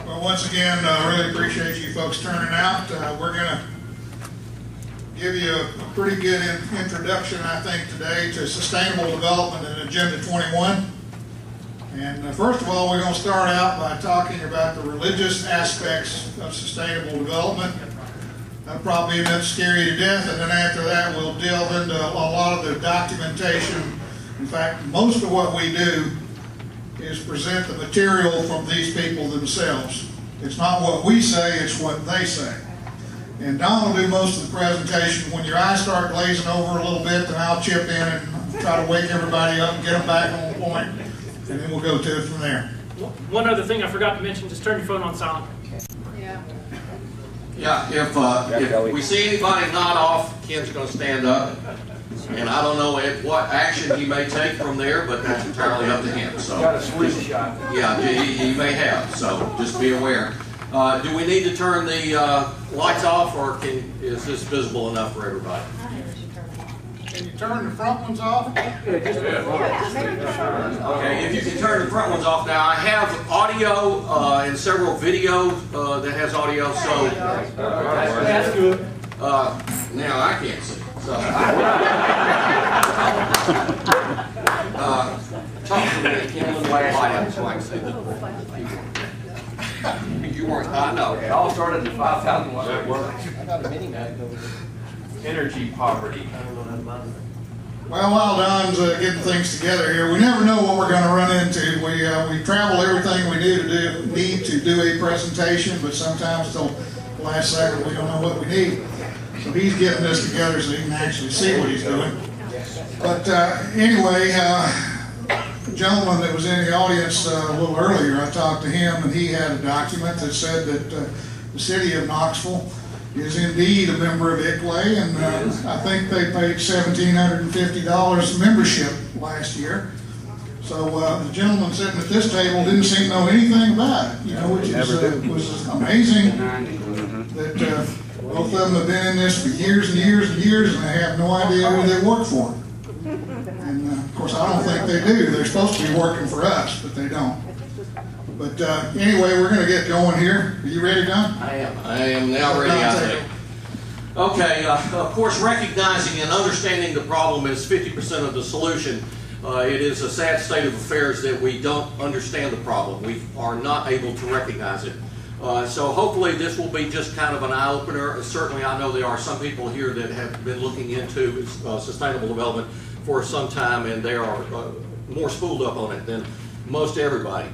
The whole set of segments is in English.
Well, once again, really appreciate you folks turning out. We're going to give you a pretty good introduction, I think, today to sustainable development and Agenda 21. And first of all, we're going to start out by talking about the religious aspects of sustainable development. That'll probably end up scary to death, and then after that, we'll delve into a lot of the documentation. In fact, most of what we do is present the material from these people themselves. It's not what we say, it's what they say. And Don will do most of the presentation. When your eyes start glazing over a little bit, then I'll chip in and try to wake everybody up and get them back on point, and then we'll go to it from there. One other thing I forgot to mention, just turn your phone on silent. Yeah, if we see anybody nod off, Ken's going to stand up. And I don't know what action he may take from there, but that's entirely up to him. So, got a squeeze shot. Yeah, he may have, so just be aware. Do we need to turn the lights off, or is this visible enough for everybody? Can you turn the front ones off? Okay, if you can turn the front ones off now. I have audio and several video that has audio, so That's good. now I can't see. So, talk to me, Ken, look like light so I can see the people. You weren't, I know. It all started at 5,000 watts. I got a mini mag over there. Energy poverty. Well, while Don's getting things together here, we never know what we're going to run into. We travel everything we need to do a presentation, but sometimes till the last second we don't know what we need. So he's getting this together so he can actually see what he's doing. But anyway, the gentleman that was in the audience a little earlier, I talked to him, and he had a document that said that the city of Knoxville is indeed a member of ICLAI, and I think they paid $1,750 membership last year. So the gentleman sitting at this table didn't seem to know anything about it, which was amazing that both of them have been in this for years and years and years, and they have no idea who they work for. And of course, I don't think they do. They're supposed to be working for us, but they don't. But anyway, we're going to get going here. Are you ready, Don? I am now ready, I think. Okay, of course, recognizing and understanding the problem is 50% of the solution. It is a sad state of affairs that we don't understand the problem. We are not able to recognize it. So hopefully this will be just kind of an eye-opener. Certainly I know there are some people here that have been looking into sustainable development for some time, and they are more spooled up on it than most everybody.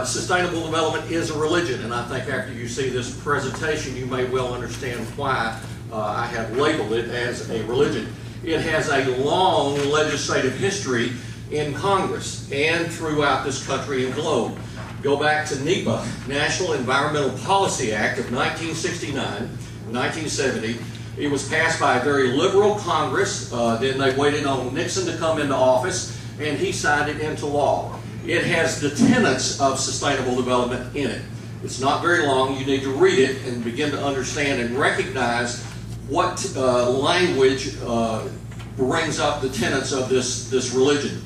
Sustainable development is a religion, and I think after you see this presentation you may well understand why I have labeled it as a religion. It has a long legislative history in Congress and throughout this country and globe. Go back to NEPA, National Environmental Policy Act of 1969, 1970. It was passed by a very liberal Congress. Then they waited on Nixon to come into office, and he signed it into law. It has the tenets of sustainable development in it. It's not very long. You need to read it and begin to understand and recognize what language brings up the tenets of this religion.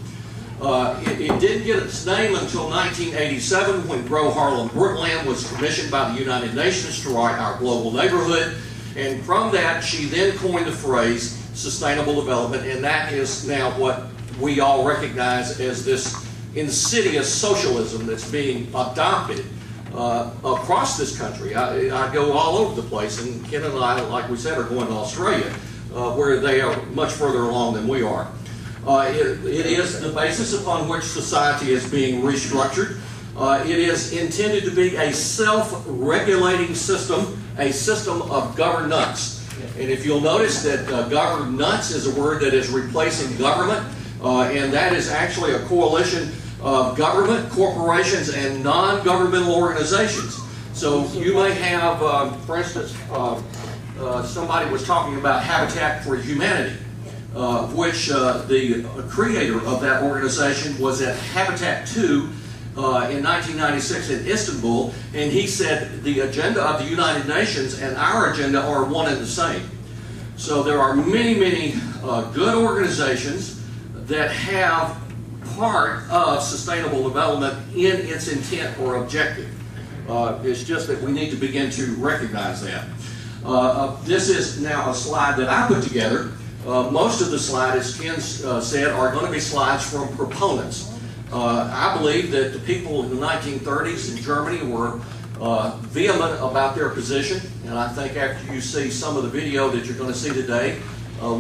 It didn't get its name until 1987 when Grow Harlem Brookland was commissioned by the United Nations to write our global neighborhood. And from that, she then coined the phrase sustainable development, and that is now what we all recognize as this insidious socialism that's being adopted across this country. I go all over the place, and Ken and I, like we said, are going to Australia, where they are much further along than we are. It is the basis upon which society is being restructured. It is intended to be a self-regulating system, a system of governance. And if you'll notice that governance is a word that is replacing government, and that is actually a coalition of government, corporations, and non-governmental organizations. So you may have, for instance, somebody was talking about Habitat for Humanity, which the creator of that organization was at Habitat 2 in 1996 in Istanbul, and he said the agenda of the United Nations and our agenda are one and the same. So there are many, many good organizations that have part of sustainable development in its intent or objective. It's just that we need to begin to recognize that. This is now a slide that I put together. Most of the slides, as Ken said, are going to be slides from proponents. I believe that the people in the 1930s in Germany were vehement about their position, and I think after you see some of the video that you're going to see today,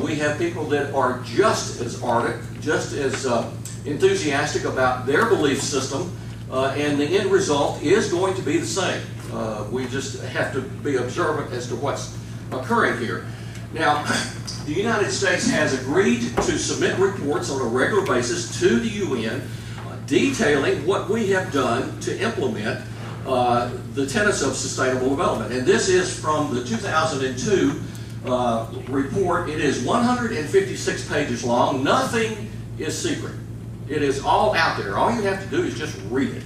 we have people that are just as ardent, just as enthusiastic about their belief system, and the end result is going to be the same. We just have to be observant as to what's occurring here. Now, the United States has agreed to submit reports on a regular basis to the UN detailing what we have done to implement the tenets of sustainable development. And this is from the 2002 report. It is 156 pages long. Nothing is secret. It is all out there. All you have to do is just read it.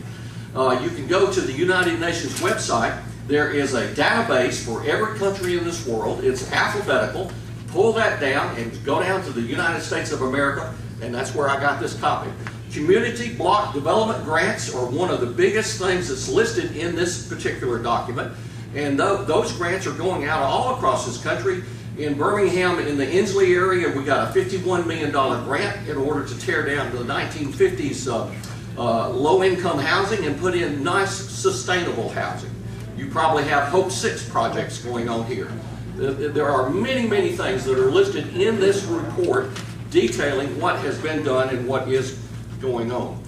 You can go to the United Nations website. There is a database for every country in this world. It's alphabetical. Pull that down and go down to the United States of America, and that's where I got this copy. Community block development grants are one of the biggest things that's listed in this particular document, and those grants are going out all across this country. In Birmingham, in the Inslee area, we got a $51 million grant in order to tear down the 1950s low-income housing and put in nice, sustainable housing. You probably have Hope 6 projects going on here. There are many, many things that are listed in this report detailing what has been done and what is going on.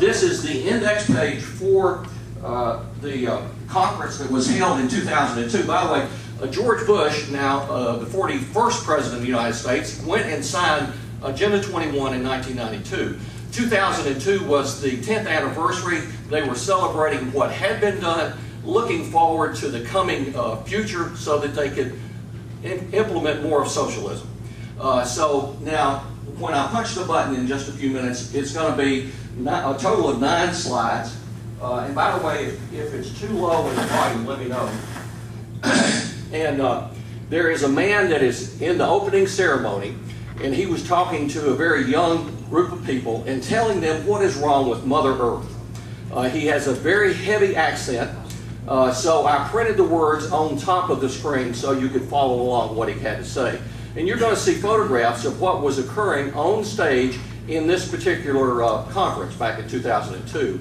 This is the index page for the conference that was held in 2002. By the way, George Bush, now the 41st President of the United States, went and signed Agenda 21 in 1992. 2002 was the 10th anniversary. They were celebrating what had been done, looking forward to the coming future so that they could implement more of socialism. So now, when I punch the button in just a few minutes, it's going to be a total of 9 slides. And by the way, if it's too low in the volume, let me know. And there is a man that is in the opening ceremony, and he was talking to a very young group of people and telling them what is wrong with Mother Earth. He has a very heavy accent, so I printed the words on top of the screen so you could follow along what he had to say. And you're going to see photographs of what was occurring on stage in this particular conference back in 2002.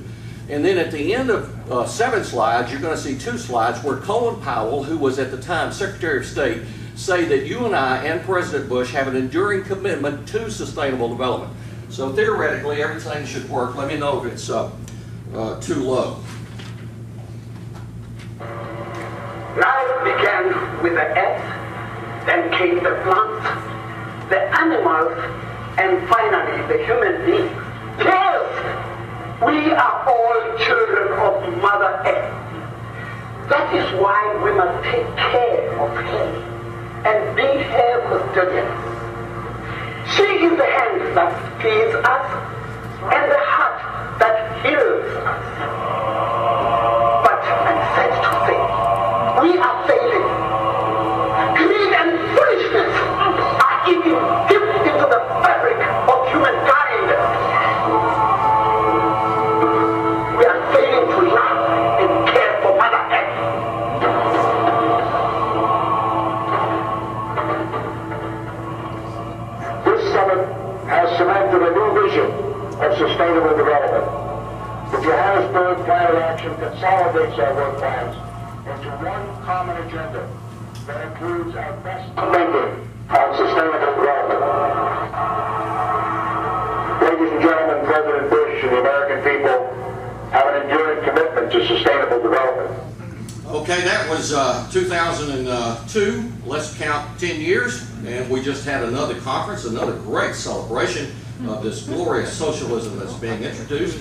And then at the end of 7 slides, you're going to see 2 slides where Colin Powell, who was at the time Secretary of State, say that you and I and President Bush have an enduring commitment to sustainable development. So theoretically, everything should work. Let me know if it's too low. Life began with the earth, then came the plants, the animals, and finally the human beings. Yes! We are all children of Mother Earth. That is why we must take care of her and be her custodians. She is the hand that feeds us and the heart that heals us. But I'm sad to say, we are failing. Greed and foolishness are eating deep into the fabric of humankind. We are failing to love and care for Mother Earth. This summit has cemented a new vision of sustainable development. The Johannesburg Plan of Action consolidates our work plans into one common agenda that includes our best thinking on sustainable development. Ladies and gentlemen, President Bush and the American people have an enduring commitment to sustainable development. Okay, that was 2002. Let's count 10 years, and we just had another conference, another great celebration of this glorious socialism that's being introduced.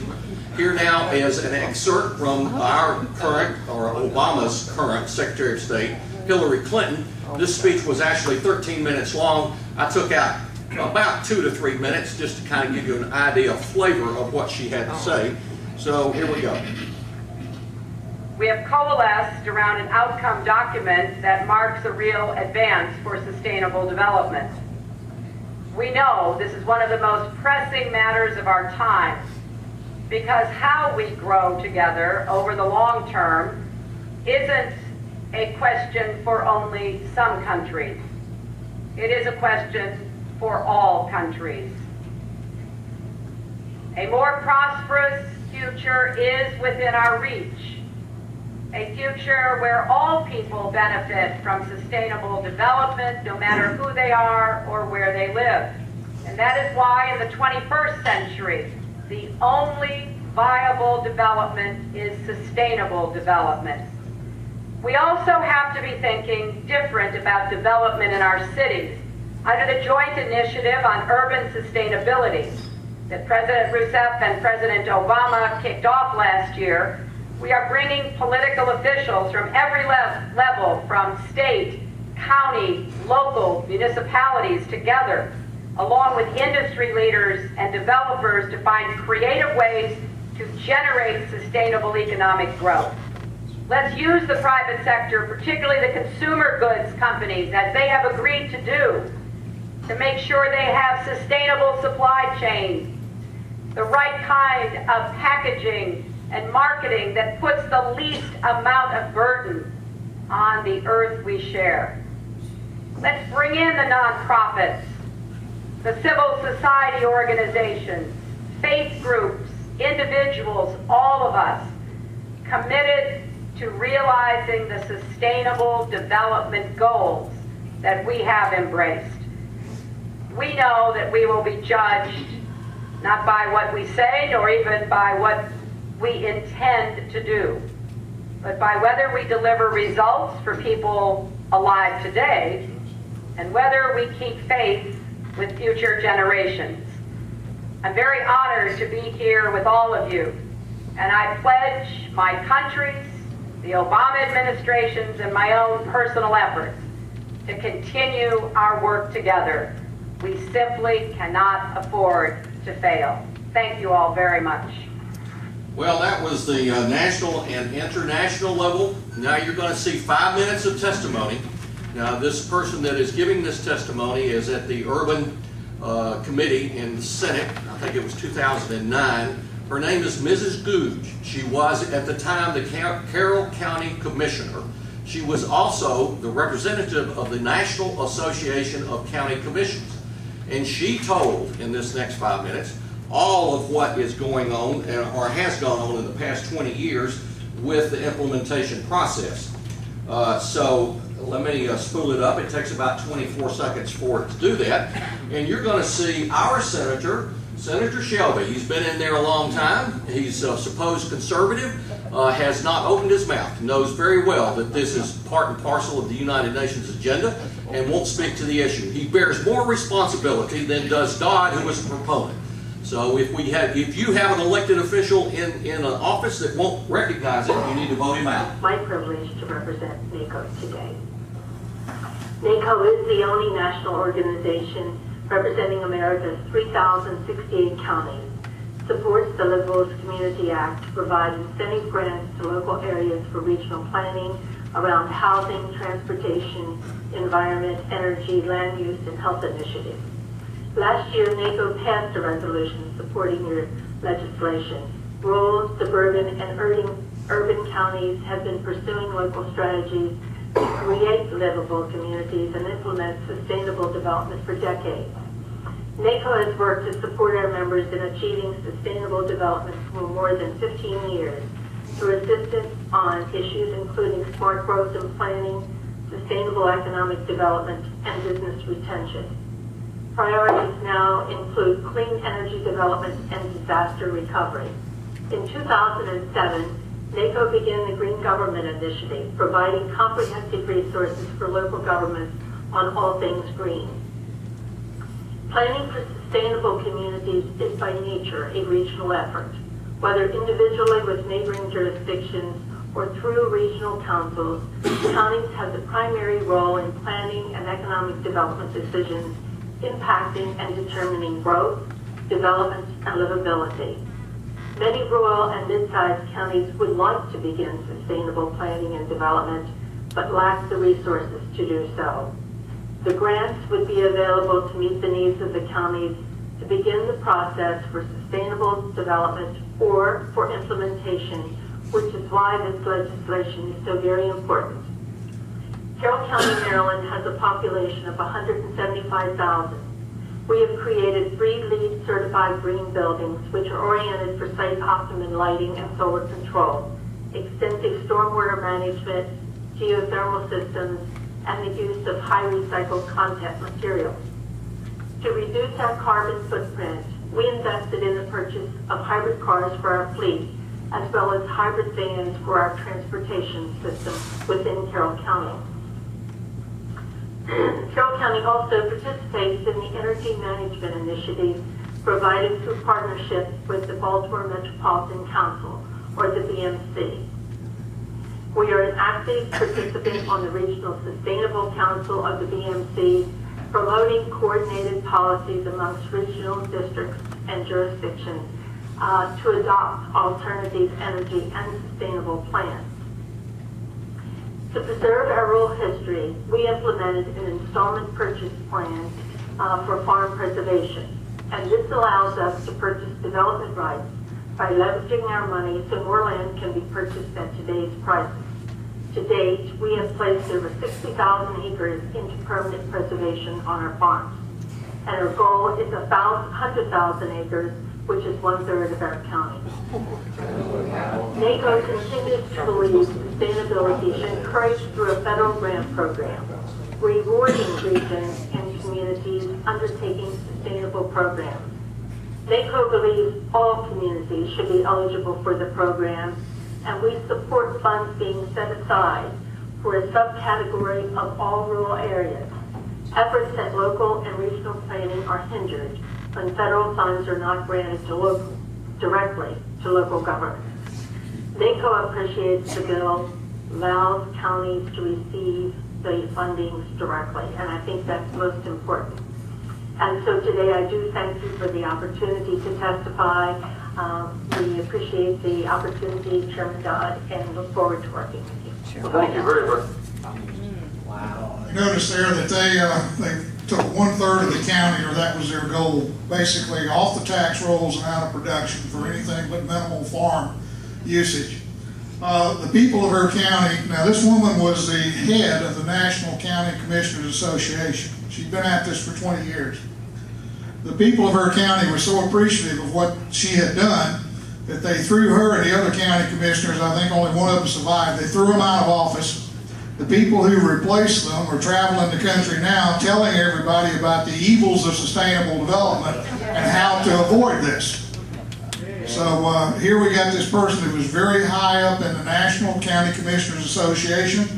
Here now is an excerpt from our current, or Obama's current Secretary of State, Hillary Clinton. This speech was actually 13 minutes long. I took out about 2 to 3 minutes just to kind of give you an idea of flavor of what she had to say. So here we go. We have coalesced around an outcome document that marks a real advance for sustainable development. We know this is one of the most pressing matters of our time. because how we grow together over the long term isn't a question for only some countries. It is a question for all countries. A more prosperous future is within our reach. A future where all people benefit from sustainable development, no matter who they are or where they live. And that is why in the 21st century, the only viable development is sustainable development. We also have to be thinking different about development in our cities. Under the joint initiative on urban sustainability that President Rousseff and President Obama kicked off last year, we are bringing political officials from every level, from state, county, local, municipalities together, along with industry leaders and developers, to find creative ways to generate sustainable economic growth. Let's use the private sector, particularly the consumer goods companies, as they have agreed to do, to make sure they have sustainable supply chains, the right kind of packaging and marketing that puts the least amount of burden on the earth we share. Let's bring in the nonprofits, the civil society organizations, faith groups, individuals, all of us, committed to realizing the sustainable development goals that we have embraced. We know that we will be judged not by what we say, nor even by what we intend to do, but by whether we deliver results for people alive today and whether we keep faith with future generations. I'm very honored to be here with all of you, and I pledge my country's, the Obama administration's, and my own personal efforts to continue our work together. We simply cannot afford to fail. Thank you all very much. Well, that was the national and international level. Now you're going to see 5 minutes of testimony. Now this person that is giving this testimony is at the Urban Committee in the Senate. I think it was 2009. Her name is Mrs. Googe. She was at the time the Carroll County Commissioner. She was also the representative of the National Association of County Commissions. And she told, in this next 5 minutes, all of what is going on, or has gone on in the past 20 years with the implementation process. So let me spool it up. It takes about 24 seconds for it to do that. And you're going to see our Senator, Senator Shelby. He's been in there a long time. He's a supposed conservative, has not opened his mouth, knows very well that this is part and parcel of the United Nations agenda, and won't speak to the issue. He bears more responsibility than does Dodd, who is a proponent. So if you have an elected official in an office that won't recognize it, you need to vote him out. My privilege to represent NACO today. NACO is the only national organization representing America's 3,068 counties, supports the Liberals Community Act to provide incentive grants to local areas for regional planning around housing, transportation, environment, energy, land use, and health initiatives. Last year, NACO passed a resolution supporting your legislation. Rural, suburban, and urban counties have been pursuing local strategies to create livable communities and implement sustainable development for decades. NACO has worked to support our members in achieving sustainable development for more than 15 years through assistance on issues including smart growth and planning, sustainable economic development, and business retention. Priorities now include clean energy development and disaster recovery. In 2007, NACO began the Green Government Initiative, providing comprehensive resources for local governments on all things green. Planning for sustainable communities is by nature a regional effort, whether individually with neighboring jurisdictions or through regional councils. Counties have the primary role in planning and economic development decisions impacting and determining growth, development, and livability. Many rural and mid-sized counties would like to begin sustainable planning and development, but lack the resources to do so. The grants would be available to meet the needs of the counties to begin the process for sustainable development or for implementation, which is why this legislation is so very important. Carroll County, Maryland has a population of 175,000. We have created 3 LEED certified green buildings, which are oriented for site optimum lighting and solar control, extensive stormwater management, geothermal systems, and the use of high recycled content materials. To reduce our carbon footprint, we invested in the purchase of hybrid cars for our fleet, as well as hybrid vans for our transportation system within Carroll County. Carroll County also participates in the Energy Management Initiative provided through partnership with the Baltimore Metropolitan Council, or the BMC. We are an active participant on the Regional Sustainable Council of the BMC, promoting coordinated policies amongst regional districts and jurisdictions to adopt alternative energy and sustainable plans. To preserve our rural history, we implemented an installment purchase plan for farm preservation, and this allows us to purchase development rights by leveraging our money so more land can be purchased at today's prices. To date, we have placed over 60,000 acres into permanent preservation on our farms, and our goal is 100,000 acres, which is 1/3 of our county. NACO continues to believe sustainability is encouraged through a federal grant program, rewarding regions and communities undertaking sustainable programs. NACO believes all communities should be eligible for the program, and we support funds being set aside for a subcategory of all rural areas. Efforts at local and regional planning are hindered when federal funds are not granted directly to local governments. NACO appreciates the bill, allows counties to receive the fundings directly, and I think that's most important. And so today I do thank you for the opportunity to testify. We appreciate the opportunity, Chairman Dodd, and look forward to working with you. Well, thank you very much. Wow. I noticed there that they took 1/3 of the county, or that was their goal, basically off the tax rolls and out of production for anything but minimal farm usage. The people of her county, now this woman was the head of the National County Commissioners Association. She'd been at this for 20 years. The people of her county were so appreciative of what she had done that they threw her and the other county commissioners, I think only one of them survived, they threw them out of office. The people who replaced them are traveling the country now telling everybody about the evils of sustainable development and how to avoid this. So here we got this person who was very high up in the National County Commissioners Association.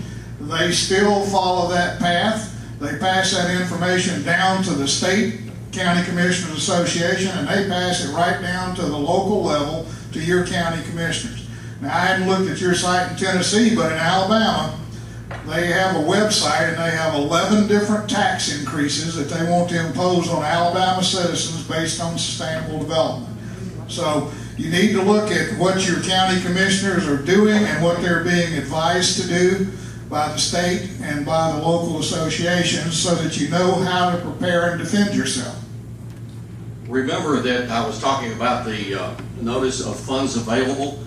They still follow that path. They pass that information down to the state County Commissioners Association, and they pass it right down to the local level to your county commissioners. Now, I hadn't looked at your site in Tennessee, but in Alabama, they have a website and they have 11 different tax increases that they want to impose on Alabama citizens based on sustainable development. So you need to look at what your county commissioners are doing and what they're being advised to do by the state and by the local associations so that you know how to prepare and defend yourself. Remember that I was talking about the notice of funds available,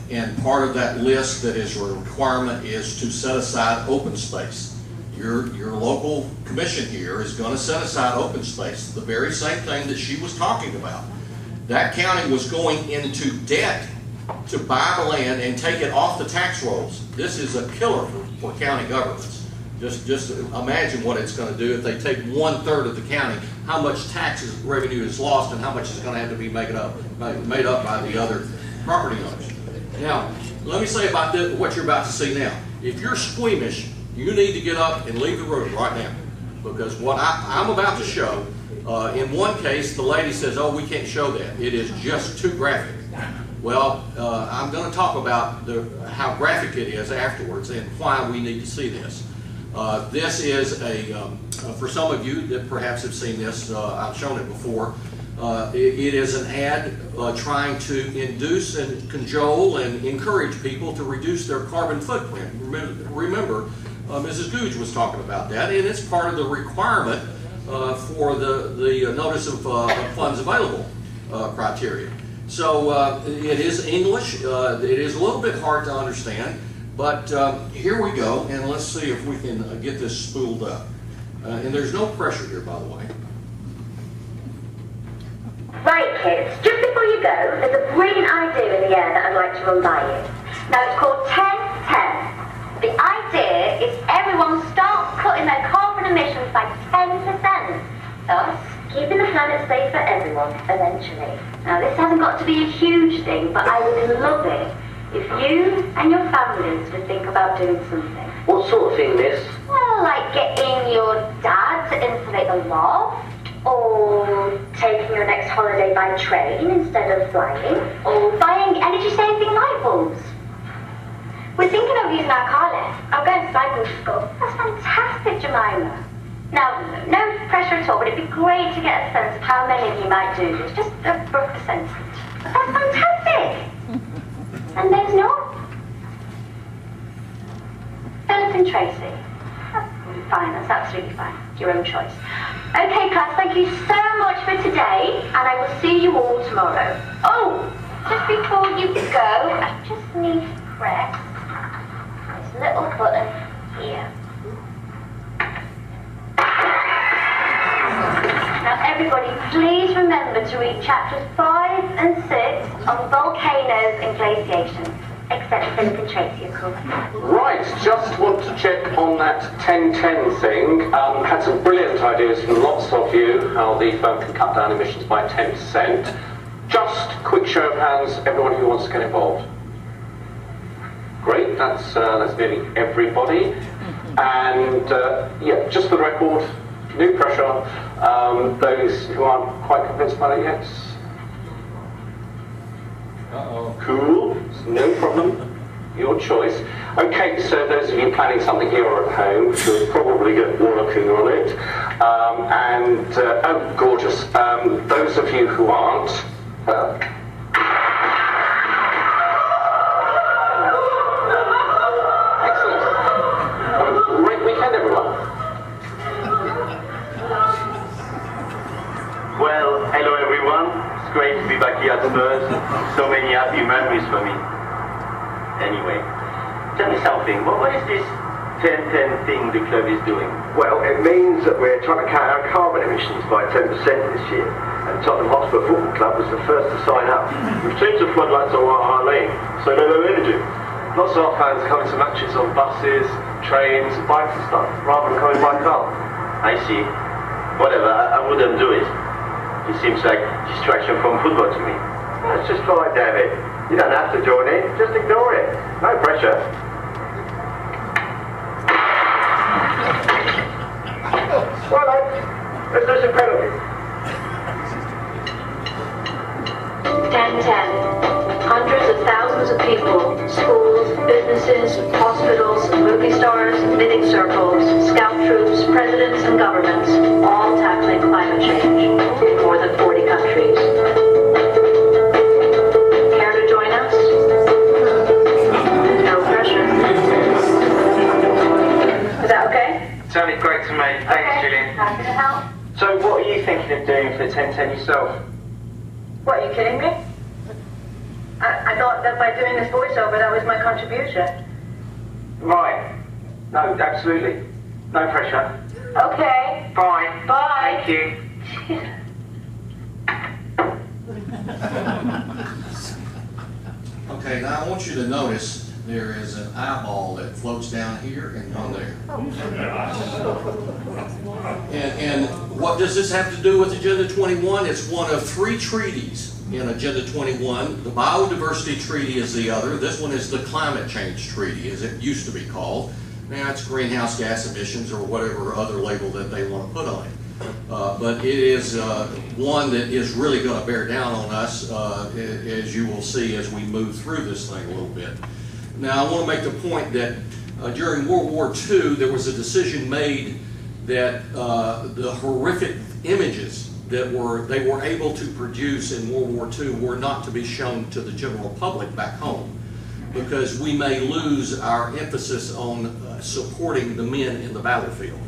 and part of that list that is a requirement is to set aside open space. Your local commission here is going to set aside open space, the very same thing that she was talking about. That county was going into debt to buy the land and take it off the tax rolls. This is a killer for county governments. Just imagine what it's going to do if they take 1/3 of the county, how much tax revenue is lost and how much is going to have to be made up by the other property owners. Now, let me say about this, what you're about to see now. If you're squeamish, you need to get up and leave the room right now, because what I'm about to show, in one case, the lady says, oh, we can't show that. It is just too graphic. Well, I'm going to talk about how graphic it is afterwards and why we need to see this. This is for some of you that perhaps have seen this, I've shown it before. It is an ad trying to induce and cajole and encourage people to reduce their carbon footprint. Remember, Mrs. Googe was talking about that, and it's part of the requirement for the notice of funds available criteria. So it is English. It is a little bit hard to understand, but here we go, and let's see if we can get this spooled up. And there's no pressure here, by the way. Right, kids, just before you go, there's a brilliant idea in the air that I'd like to run by you. Now, it's called 10-10. The idea is everyone starts cutting their carbon emissions by 10%, thus keeping the planet safe for everyone, eventually. Now, this hasn't got to be a huge thing, but I would love it if you and your families would think about doing something. What sort of thing, miss? Well, like getting your dad to insulate the loft, or taking your next holiday by train instead of flying, or buying energy-saving light bulbs. We're thinking of using our car lift. I'll go and cycle to school. That's fantastic, Jemima. Now, no pressure at all, but it'd be great to get a sense of how many of you might do this. Just a rough percentage. But that's fantastic! And there's no Philip and Tracy. That's fine, that's absolutely fine. Your own choice. Okay, class, thank you so much for today, and I will see you all tomorrow. Oh, just before you go, I just need to press this little button here. Now, everybody, please remember to read chapters 5 and 6 on volcanoes and glaciation. Except Philip and Tracy, of course. Right, just want to check on that 10-10 thing. Had some brilliant ideas from lots of you how the firm can cut down emissions by 10%. Just quick show of hands, everyone who wants to get involved. Great, that's nearly everybody. And yeah, just for the record, no pressure. Those who aren't quite convinced about it yet. Cool, no problem, your choice. Okay, so those of you planning something here or at home should probably get working on it. Oh, gorgeous. Those of you who aren't, excellent. Great weekend, everyone. Well, hello everyone. It's great to be back here at Spurs. So many happy memories for me. Anyway, tell me something. What is this 10-10 thing the club is doing? Well, it means that we're trying to cut our carbon emissions by 10% this year. And Tottenham Hotspur Football Club was the first to sign up. We've changed the floodlights on White Hart Lane, so no energy. Lots of our fans are coming to matches on buses, trains, bikes and stuff, rather than coming by car. I see. Whatever, I wouldn't do it. It seems like distraction from football to me. Let's just try, David. You don't have to join in, just ignore it. No pressure. Well, let's do some penalties. 10-10. Hundreds of thousands of people, schools, businesses, hospitals, movie stars, knitting circles, scout troops, presidents and governments, all tackling climate change in more than 40 countries. Care to join us? No pressure. Is that okay? Sounded great to me. Thanks, Julian. Happy to help. So what are you thinking of doing for 10-10 yourself? What, are you kidding me? I thought that by doing this voiceover, that was my contribution. Right. No, absolutely. No pressure. Okay. Bye. Bye. Thank you. Okay, now I want you to notice there is an eyeball that floats down here and on there. And what does this have to do with Agenda 21? It's one of 3 treaties in Agenda 21. The Biodiversity Treaty is the other. This one is the Climate Change Treaty, as it used to be called. Now it's greenhouse gas emissions or whatever other label that they want to put on it. But it is one that is really going to bear down on us, as you will see as we move through this thing a little bit. Now I want to make the point that during World War II there was a decision made that the horrific images that they were able to produce in World War II were not to be shown to the general public back home, because we may lose our emphasis on supporting the men in the battlefield.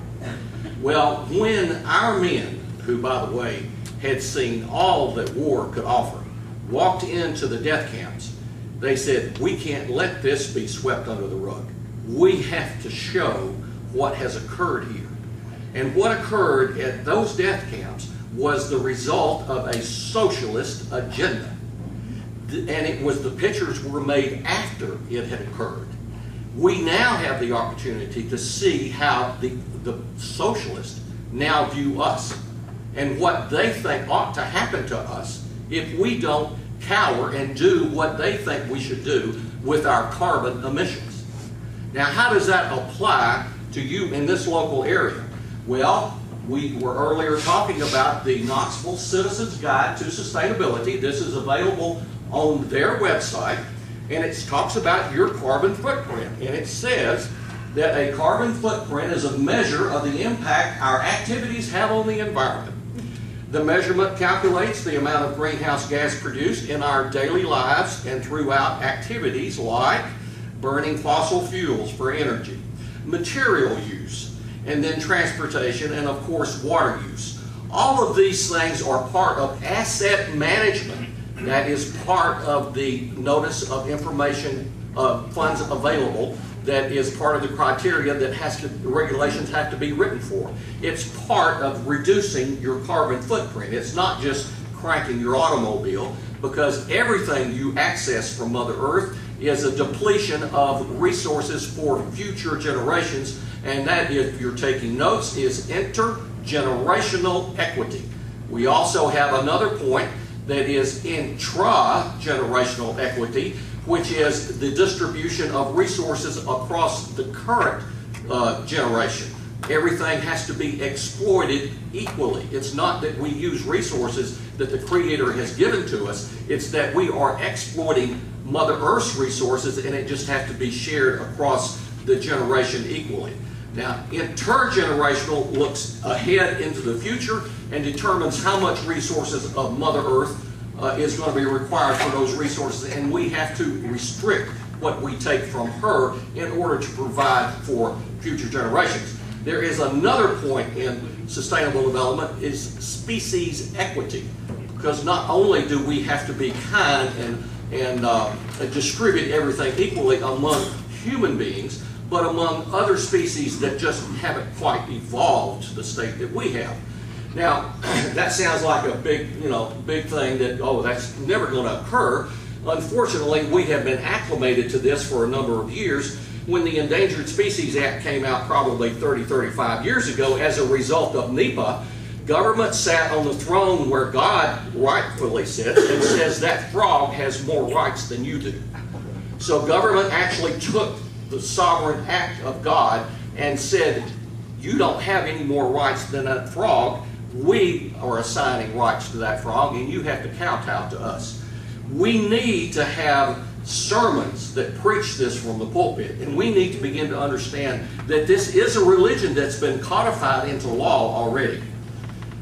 Well, when our men, who by the way had seen all that war could offer, walked into the death camps, they said, we can't let this be swept under the rug. We have to show what has occurred here. And what occurred at those death camps was the result of a socialist agenda. And it was, the pictures were made after it had occurred. We now have the opportunity to see how the socialists now view us and what they think ought to happen to us if we don't cower and do what they think we should do with our carbon emissions. Now, how does that apply to you in this local area? Well, we were earlier talking about the Knoxville Citizens Guide to Sustainability. This is available on their website, and it talks about your carbon footprint. And it says that a carbon footprint is a measure of the impact our activities have on the environment. The measurement calculates the amount of greenhouse gas produced in our daily lives and throughout activities like burning fossil fuels for energy, material use, and then transportation, and of course water use. All of these things are part of asset management. That is part of the notice of information funds available. That is part of the criteria that the regulations have to be written for. It's part of reducing your carbon footprint. It's not just cranking your automobile, because everything you access from Mother Earth is a depletion of resources for future generations, and that, if you're taking notes, is intergenerational equity. We also have another point that is intra-generational equity, which is the distribution of resources across the current generation. Everything has to be exploited equally. It's not that we use resources that the Creator has given to us, it's that we are exploiting Mother Earth's resources, and it just has to be shared across the generation equally. Now, intergenerational looks ahead into the future and determines how much resources of Mother Earth is going to be required for those resources, and we have to restrict what we take from her in order to provide for future generations. There is another point in sustainable development, is species equity, because not only do we have to be kind and distribute everything equally among human beings, but among other species that just haven't quite evolved to the state that we have. Now, that sounds like a big thing that, oh, that's never going to occur. Unfortunately, we have been acclimated to this for a number of years. When the Endangered Species Act came out probably 30, 35 years ago, as a result of NEPA, government sat on the throne where God rightfully sits and says that frog has more rights than you do. So government actually took the sovereign act of God and said, you don't have any more rights than that frog. We are assigning rights to that frog, and you have to kowtow to us. We need to have sermons that preach this from the pulpit, and we need to begin to understand that this is a religion that's been codified into law already.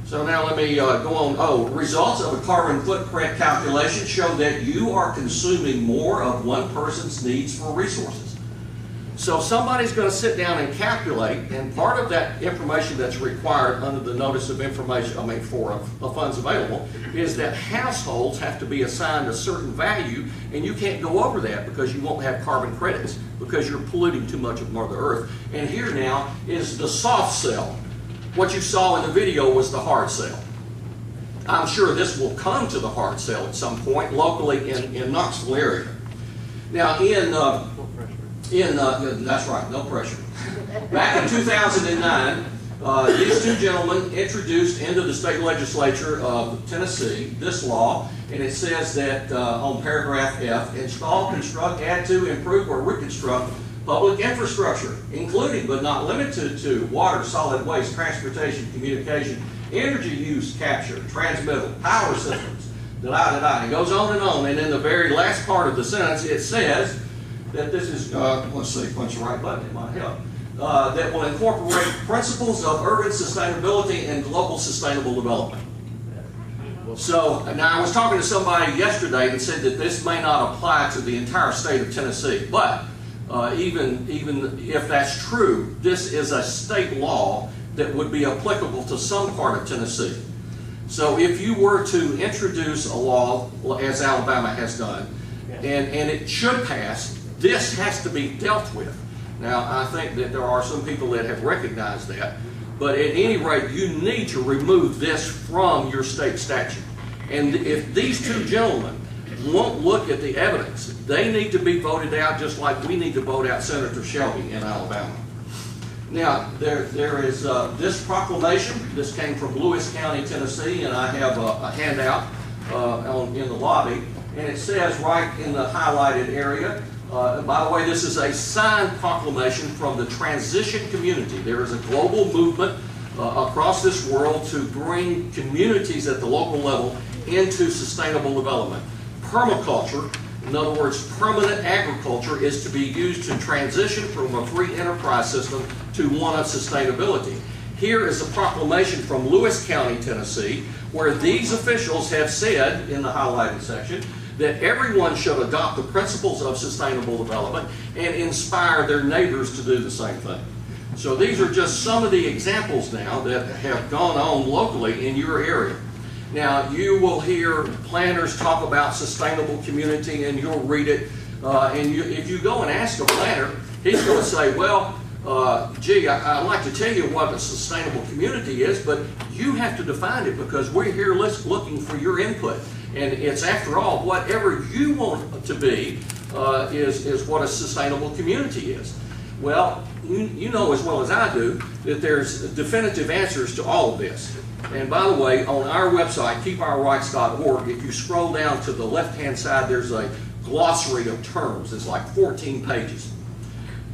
So now let me go on. Results of a carbon footprint calculation show that you are consuming more of one person's needs for resources. So somebody's going to sit down and calculate, and part of that information that's required under the notice of information, for funds available, is that households have to be assigned a certain value, and you can't go over that because you won't have carbon credits, because you're polluting too much of Mother Earth. And here now is the soft cell. What you saw in the video was the hard cell. I'm sure this will come to the hard cell at some point locally in Knoxville area. Now that's right, no pressure. Back in 2009, these two gentlemen introduced into the state legislature of Tennessee this law, and it says that on paragraph F, install, construct, add to, improve, or reconstruct public infrastructure, including but not limited to water, solid waste, transportation, communication, energy use capture, transmittal, power systems, It goes on, and in the very last part of the sentence it says that this is, let's see, punch the right button, it might help, that will incorporate principles of urban sustainability and global sustainable development. So, now I was talking to somebody yesterday that said that this may not apply to the entire state of Tennessee, but even if that's true, this is a state law that would be applicable to some part of Tennessee. So if you were to introduce a law, as Alabama has done, and it should pass, this has to be dealt with. Now, I think that there are some people that have recognized that, but at any rate, you need to remove this from your state statute. And if these two gentlemen won't look at the evidence, they need to be voted out just like we need to vote out Senator Shelby in Alabama. Now, there is this proclamation. This came from Lewis County, Tennessee, and I have a handout in the lobby, and it says right in the highlighted area, by the way, this is a signed proclamation from the transition community. There is a global movement across this world to bring communities at the local level into sustainable development. Permaculture, in other words, permanent agriculture, is to be used to transition from a free enterprise system to one of sustainability. Here is a proclamation from Lewis County, Tennessee, where these officials have said, in the highlighted section, that everyone should adopt the principles of sustainable development and inspire their neighbors to do the same thing. So these are just some of the examples now that have gone on locally in your area. Now, you will hear planners talk about sustainable community, and you'll read it. If you go and ask a planner, he's going to say, well, gee, I'd like to tell you what a sustainable community is, but you have to define it because we're here looking for your input. And it's, after all, whatever you want it to be is what a sustainable community is. Well, you know as well as I do that there's definitive answers to all of this. And by the way, on our website, keepourrights.org, if you scroll down to the left-hand side, there's a glossary of terms. It's like 14 pages.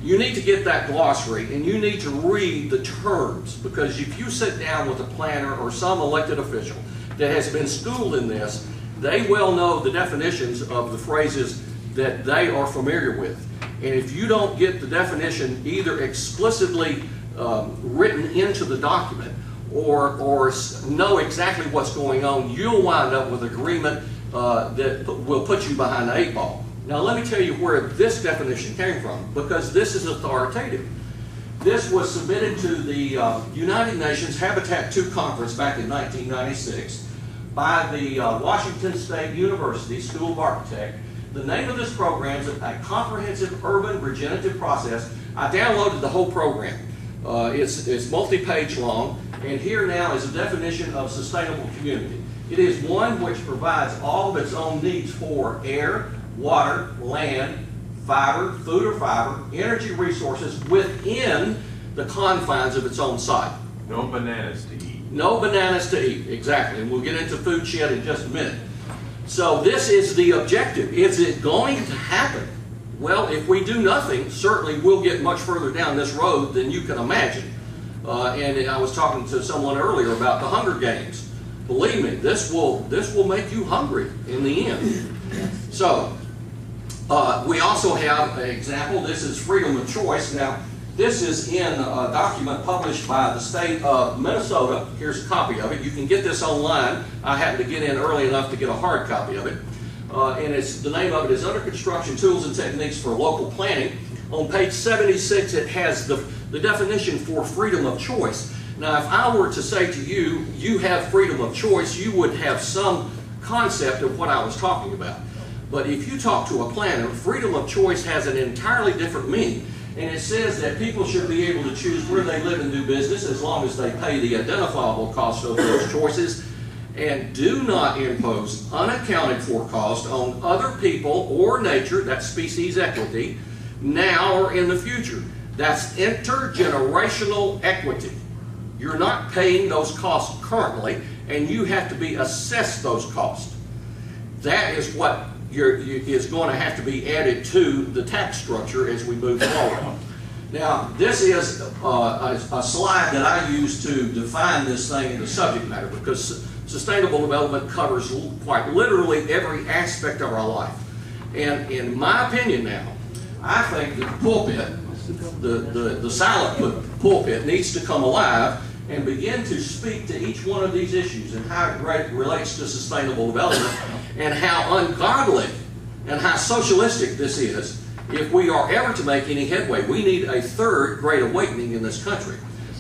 You need to get that glossary, and you need to read the terms, because if you sit down with a planner or some elected official that has been schooled in this, they well know the definitions of the phrases that they are familiar with. And if you don't get the definition either explicitly written into the document or know exactly what's going on, you'll wind up with agreement that will put you behind the 8 ball. Now let me tell you where this definition came from, because this is authoritative. This was submitted to the United Nations Habitat II Conference back in 1996 by the Washington State University School of Architecture. The name of this program is a comprehensive urban regenerative process. I downloaded the whole program. It's multi-page long, and here now is a definition of sustainable community. It is one which provides all of its own needs for air, water, land, fiber, food or fiber, energy resources within the confines of its own site. No bananas to eat. No bananas to eat, exactly. And we'll get into food shed in just a minute. So this is the objective. Is it going to happen? Well, if we do nothing, certainly we'll get much further down this road than you can imagine. And I was talking to someone earlier about the Hunger Games. Believe me, this will make you hungry in the end. So we also have an example. This is freedom of choice. Now, this is in a document published by the state of Minnesota. Here's a copy of it. You can get this online. I happened to get in early enough to get a hard copy of it. And the name of it is Under Construction Tools and Techniques for Local Planning. On page 76, it has the definition for freedom of choice. Now, if I were to say to you, you have freedom of choice, you would have some concept of what I was talking about. But if you talk to a planner, freedom of choice has an entirely different meaning. And it says that people should be able to choose where they live and do business as long as they pay the identifiable cost of those choices and do not impose unaccounted for cost on other people or nature, that's species equity, now or in the future. That's intergenerational equity. You're not paying those costs currently, and you have to be assessed those costs. That is what is going to have to be added to the tax structure as we move forward. Now, this is a slide that I use to define this thing in the subject matter, because sustainable development covers quite literally every aspect of our life. And in my opinion now, I think that the pulpit, the silent pulpit, needs to come alive and begin to speak to each one of these issues and how it relates to sustainable development and how ungodly and how socialistic this is if we are ever to make any headway. We need a third great awakening in this country.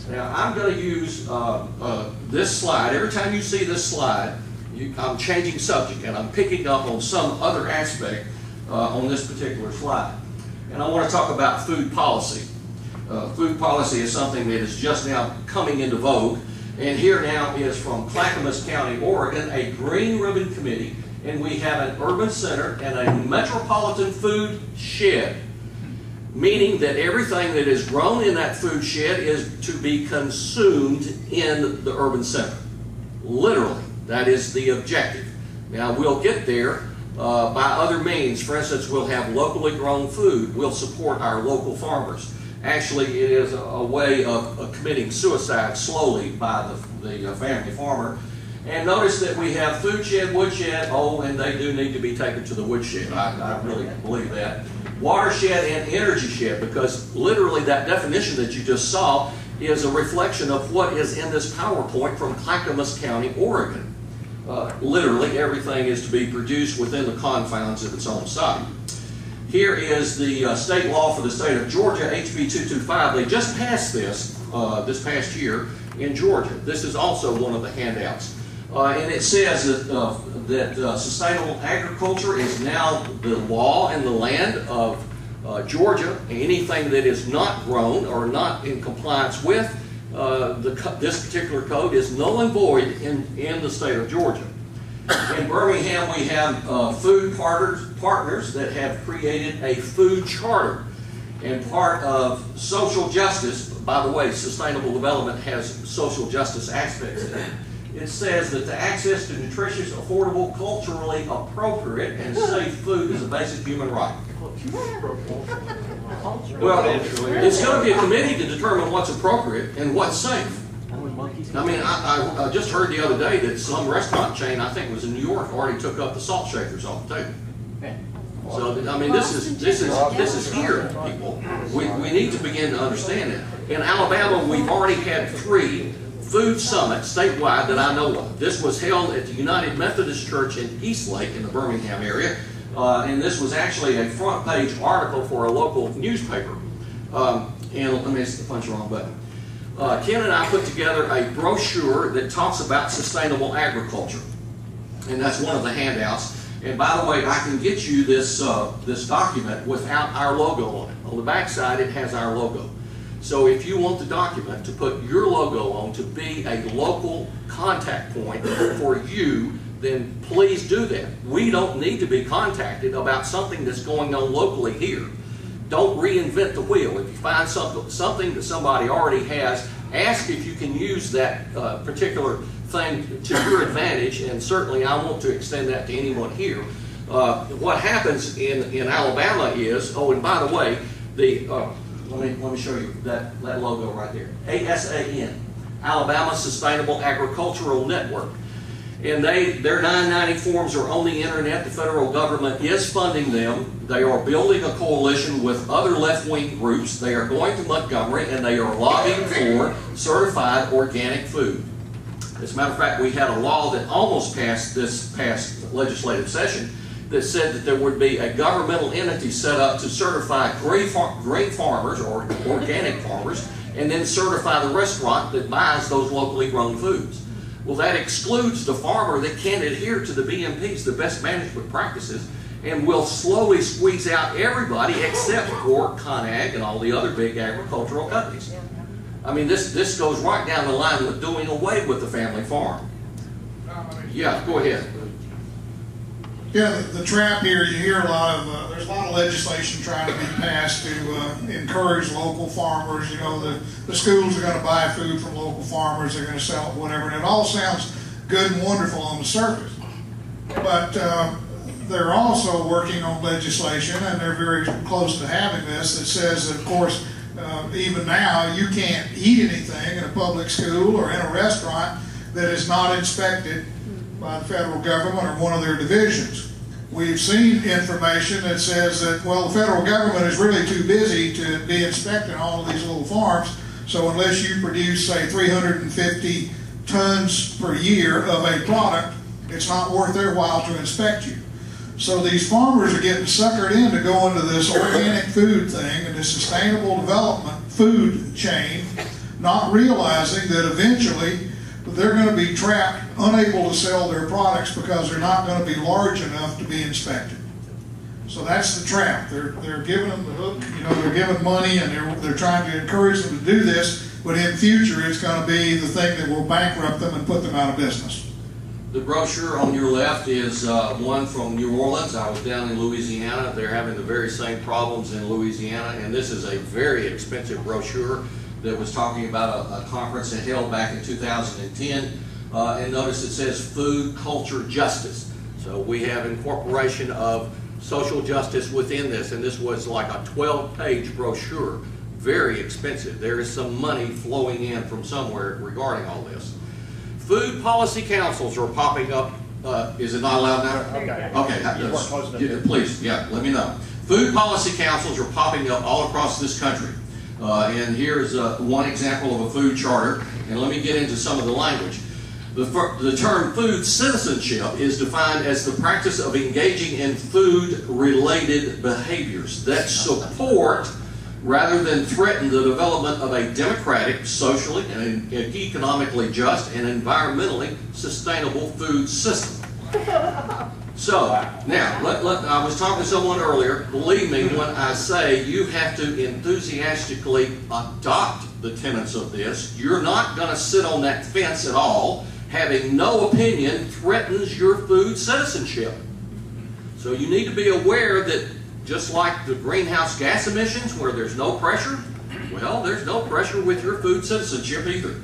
Now, I'm going to use this slide. Every time you see this slide, I'm changing subject and I'm picking up on some other aspect on this particular slide. And I want to talk about food policy. Food policy is something that is just now coming into vogue. And here now is from Clackamas County, Oregon, a Green Ribbon Committee, and we have an urban center and a metropolitan food shed, meaning that everything that is grown in that food shed is to be consumed in the urban center. Literally, that is the objective. Now, we'll get there by other means. For instance, we'll have locally grown food. We'll support our local farmers. Actually, it is a way of committing suicide slowly by the family farmer. And notice that we have food shed, woodshed, and they do need to be taken to the woodshed. I really believe that. Watershed and energy shed, because literally that definition that you just saw is a reflection of what is in this PowerPoint from Clackamas County, Oregon. Literally everything is to be produced within the confines of its own site. Here is the state law for the state of Georgia, HB 225. They just passed this this past year in Georgia. This is also one of the handouts. And it says that sustainable agriculture is now the law in the land of Georgia. Anything that is not grown or not in compliance with this particular code is null and void in the state of Georgia. In Birmingham, we have food partners that have created a food charter. And part of social justice, by the way, sustainable development has social justice aspects in it. It says that the access to nutritious, affordable, culturally appropriate, and safe food is a basic human right. Well, it's going to be a committee to determine what's appropriate and what's safe. I mean, I just heard the other day that some restaurant chain, I think it was in New York, already took up the salt shakers off the table. So, I mean, this is here, people. We need to begin to understand it. In Alabama, we've already had 3 food summits statewide that I know of. This was held at the United Methodist Church in Eastlake in the Birmingham area. And this was actually a front page article for a local newspaper. And let me punch the wrong button. Ken and I put together a brochure that talks about sustainable agriculture. And that's one of the handouts. And by the way, I can get you this, this document without our logo on it. On the back side, it has our logo. So if you want the document to put your logo on to be a local contact point for you, then please do that. We don't need to be contacted about something that's going on locally here. Don't reinvent the wheel. If you find something that somebody already has, ask if you can use that particular thing to your advantage, and certainly I want to extend that to anyone here. What happens in Alabama is, and by the way, let me show you that logo right there. ASAN, Alabama Sustainable Agricultural Network. And their 990 forms are on the internet. The federal government is funding them. They are building a coalition with other left-wing groups. They are going to Montgomery and they are lobbying for certified organic food. As a matter of fact, we had a law that almost passed this past legislative session that said that there would be a governmental entity set up to certify grain farmers or organic farmers and then certify the restaurant that buys those locally grown foods. Well, that excludes the farmer that can't adhere to the BMPs, the best management practices, and will slowly squeeze out everybody except for ConAg and all the other big agricultural companies. I mean, this goes right down the line with doing away with the family farm. Yeah, go ahead. Yeah, the trap here, you hear a lot of, there's a lot of legislation trying to be passed to encourage local farmers. You know, the schools are going to buy food from local farmers, they're going to sell it, whatever, and it all sounds good and wonderful on the surface. But they're also working on legislation, and they're very close to having this, that says that, of course, even now, you can't eat anything in a public school or in a restaurant that is not inspected by the federal government or one of their divisions. We've seen information that says that, well, the federal government is really too busy to be inspecting all of these little farms, so unless you produce, say, 350 tons per year of a product, it's not worth their while to inspect you. So these farmers are getting suckered in to go into this organic food thing and this sustainable development food chain not realizing that eventually they're going to be trapped, unable to sell their products because they're not going to be large enough to be inspected. So that's the trap. They're giving them the hook, you know, they're giving money and they're trying to encourage them to do this, but in future it's going to be the thing that will bankrupt them and put them out of business. The brochure on your left is one from New Orleans. I was down in Louisiana. They're having the very same problems in Louisiana, and this is a very expensive brochure that was talking about a conference that held back in 2010. And notice it says food, culture, justice. So we have incorporation of social justice within this, and this was like a 12-page brochure. Very expensive. There is some money flowing in from somewhere regarding all this. Food policy councils are popping up. Is it not allowed now? Okay. Please, yeah, let me know. Food policy councils are popping up all across this country. And here's one example of a food charter. And let me get into some of the language. The term food citizenship is defined as the practice of engaging in food-related behaviors that support rather than threaten the development of a democratic, socially, and economically just and environmentally sustainable food system. So, now, I was talking to someone earlier. Believe me when I say you have to enthusiastically adopt the tenets of this. You're not going to sit on that fence at all. Having no opinion threatens your food citizenship. So you need to be aware that just like the greenhouse gas emissions where there's no pressure, well, there's no pressure with your food citizenship either.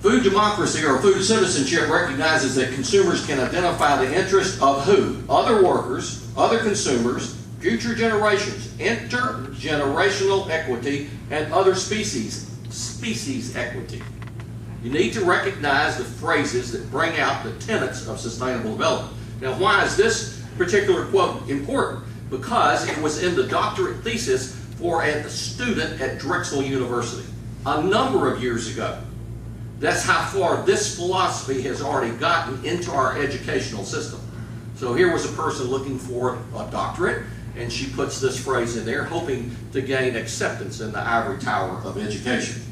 Food democracy or food citizenship recognizes that consumers can identify the interest of who? Other workers, other consumers, future generations, intergenerational equity, and other species equity. You need to recognize the phrases that bring out the tenets of sustainable development. Now, why is this particular quote important? Because it was in the doctorate thesis for a student at Drexel University a number of years ago. That's how far this philosophy has already gotten into our educational system. So here was a person looking for a doctorate, and she puts this phrase in there, hoping to gain acceptance in the ivory tower of education.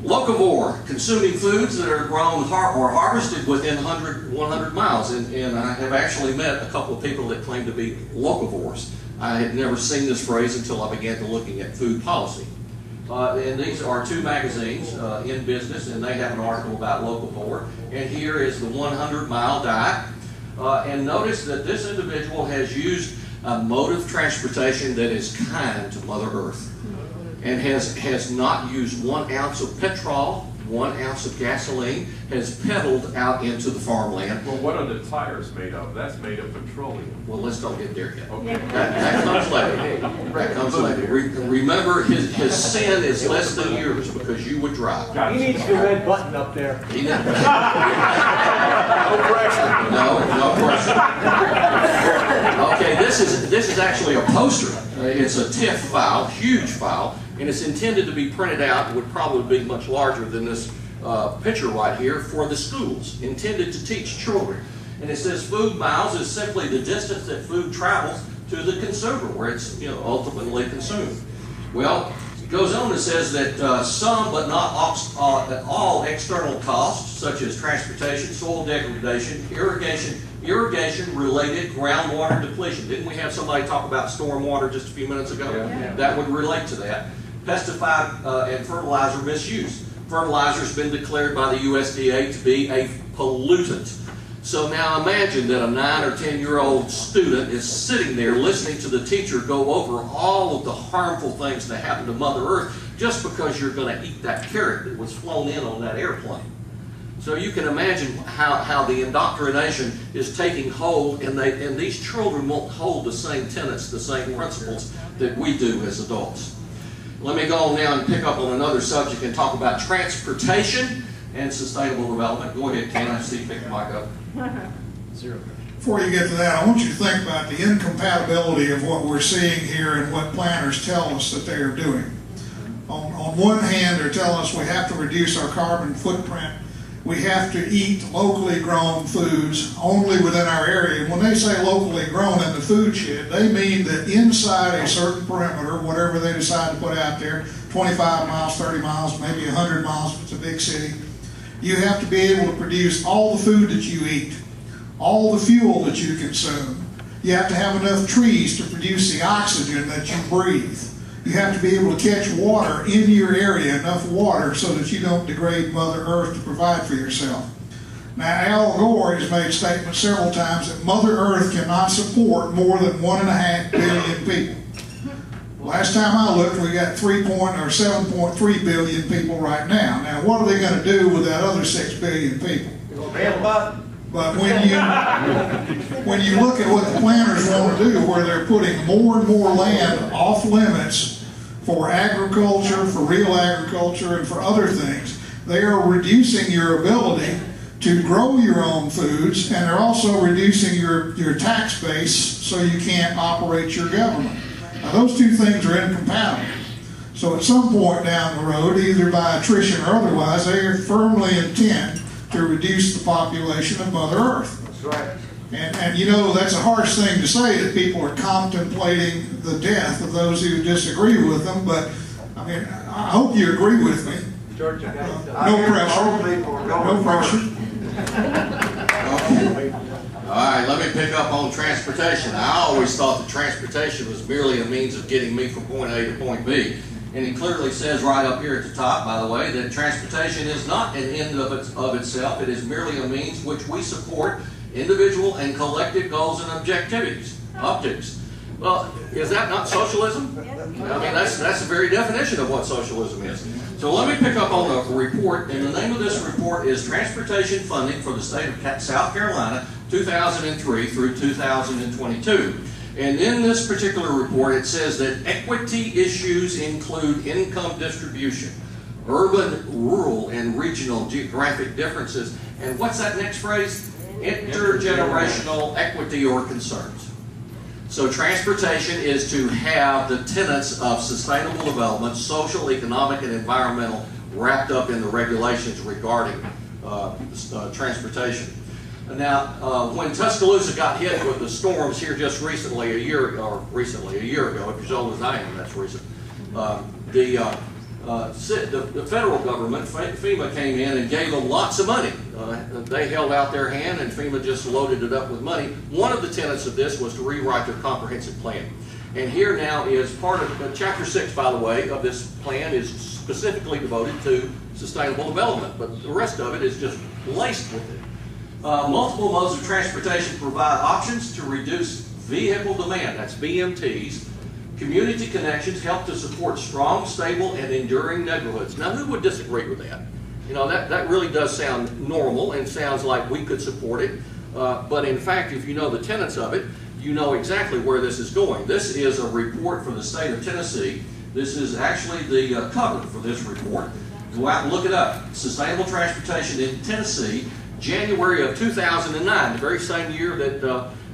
Locavore, consuming foods that are grown or harvested within 100 miles. And I have actually met a couple of people that claim to be locavores. I had never seen this phrase until I began to looking at food policy. And these are two magazines in business, and they have an article about locavore. And here is the 100-mile diet. And notice that this individual has used a mode of transportation that is kind to Mother Earth, and has not used 1 ounce of petrol, 1 ounce of gasoline, has pedaled out into the farmland. Well, what are the tires made of? That's made of petroleum. Well, let's don't get there yet. Okay. That comes later. That comes later. Remember, his sin is less than yours because you would drive. He needs the red button up there. He needs No pressure. No pressure. Okay, this is actually a poster. It's a TIFF file, huge file, and it's intended to be printed out. It would probably be much larger than this picture right here for the schools, intended to teach children. And it says food miles is simply the distance that food travels to the consumer, where it's ultimately consumed. Well, it goes on and says that some but not all external costs, such as transportation, soil degradation, irrigation-related groundwater depletion. Didn't we have somebody talk about stormwater just a few minutes ago? Yeah. That would relate to that. Pesticide and fertilizer misuse. Fertilizer has been declared by the USDA to be a pollutant. So now imagine that a 9 or 10-year-old student is sitting there listening to the teacher go over all of the harmful things that happen to Mother Earth just because you're going to eat that carrot that was flown in on that airplane. So you can imagine how the indoctrination is taking hold, and these children won't hold the same tenets, the same principles that we do as adults. Let me go on now and pick up on another subject and talk about transportation and sustainable development. Go ahead, Ken. I see you pick the mic up. Before you get to that, I want you to think about the incompatibility of what we're seeing here and what planners tell us that they are doing. On one hand, they're telling us we have to reduce our carbon footprint We have to eat locally grown foods only within our area. And when they say locally grown in the food shed, they mean that inside a certain perimeter, whatever they decide to put out there, 25 miles, 30 miles, maybe 100 miles if it's a big city, you have to be able to produce all the food that you eat, all the fuel that you consume. You have to have enough trees to produce the oxygen that you breathe. You have to be able to catch water in your area, enough water so that you don't degrade Mother Earth to provide for yourself. Now, Al Gore has made statements several times that Mother Earth cannot support more than 1.5 billion people. Last time I looked, we got 7.3 billion people right now. Now, what are they going to do with that other 6 billion people? But when you look at what the planners want to do, where they're putting more and more land off limits for agriculture, for real agriculture, and for other things, they are reducing your ability to grow your own foods, and they're also reducing your tax base so you can't operate your government. Now, those two things are incompatible. So at some point down the road, either by attrition or otherwise, they are firmly intent to reduce the population of Mother Earth. That's right. And you know, that's a harsh thing to say, that people are contemplating the death of those who disagree with them, but I mean, I hope you agree with me. George, No pressure. No pressure. All right, let me pick up on transportation. I always thought that transportation was merely a means of getting me from point A to point B. And it clearly says right up here at the top, by the way, that transportation is not an end of itself. It is merely a means which we support individual and collective goals and objectives. Well, is that not socialism? I mean, that's the very definition of what socialism is. So let me pick up on a report, and the name of this report is Transportation Funding for the State of South Carolina, 2003 through 2022. And in this particular report, it says that equity issues include income distribution, urban, rural, and regional geographic differences, and what's that next phrase? Intergenerational equity or concerns. So transportation is to have the tenets of sustainable development, social, economic, and environmental wrapped up in the regulations regarding transportation. Now, when Tuscaloosa got hit with the storms here just recently, a year ago, if you're as old as I am, that's recent, the federal government, FEMA, came in and gave them lots of money. They held out their hand and FEMA just loaded it up with money. One of the tenets of this was to rewrite their comprehensive plan. And here now is part of, Chapter 6, by the way, of this plan is specifically devoted to sustainable development, but the rest of it is just laced with it. Multiple modes of transportation provide options to reduce vehicle demand, that's VMTs. Community connections help to support strong, stable, and enduring neighborhoods. Now, who would disagree with that? You know, that really does sound normal and sounds like we could support it. But in fact, if you know the tenets of it, you know exactly where this is going. This is a report for the state of Tennessee. This is actually the cover for this report. Go out and look it up. Sustainable Transportation in Tennessee, January of 2009, the very same year that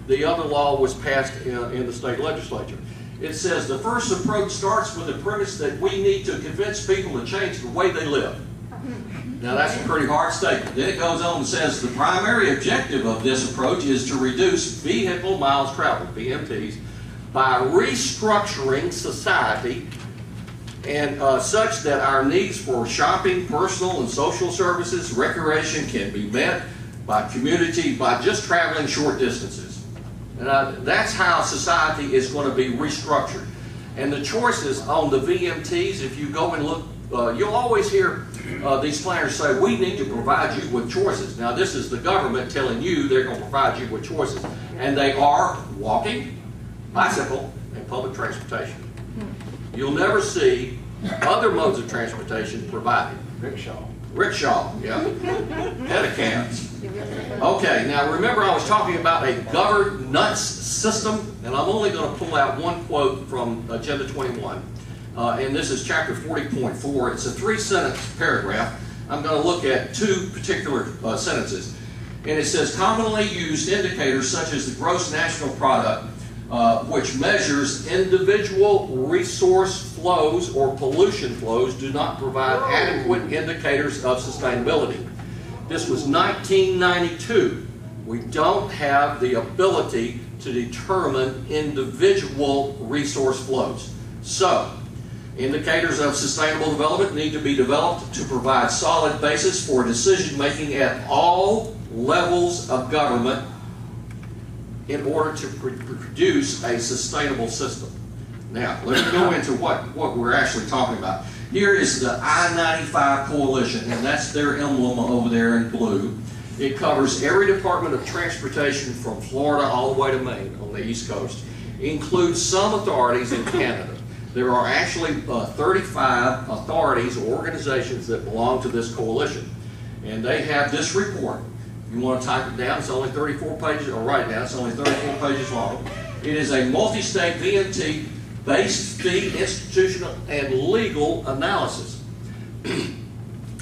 the other law was passed in the state legislature. It says the first approach starts with the premise that we need to convince people to change the way they live. Now that's a pretty hard statement. Then it goes on and says the primary objective of this approach is to reduce vehicle miles traveled, VMTs, by restructuring society and such that our needs for shopping, personal and social services, recreation can be met by community by just traveling short distances. And that's how society is going to be restructured. And the choices on the VMTs, if you go and look, you'll always hear these planners say, we need to provide you with choices. Now this is the government telling you they're going to provide you with choices. And they are walking, bicycle, and public transportation. You'll never see other modes of transportation provided. Rickshaw, yeah. Pedicabs. Okay, now remember I was talking about a governance system, and I'm only going to pull out one quote from Agenda 21. And this is chapter 40.4. It's a 3-sentence paragraph. I'm going to look at 2 particular sentences. And it says, commonly used indicators such as the gross national product, which measures individual resource flows or pollution flows, do not provide adequate indicators of sustainability. This was 1992. We don't have the ability to determine individual resource flows. So, indicators of sustainable development need to be developed to provide solid basis for decision making at all levels of government in order to produce a sustainable system. Now, let me go into what we're actually talking about. Here is the I-95 Coalition, and that's their emblem over there in blue. It covers every department of transportation from Florida all the way to Maine on the East Coast. It includes some authorities in Canada. There are actually 35 authorities or organizations that belong to this coalition. And they have this report. If you want to type it down, it's only 34 pages, or write it down, it's only 34 pages long. It is a multi-state VMT-based fee, institutional, and legal analysis.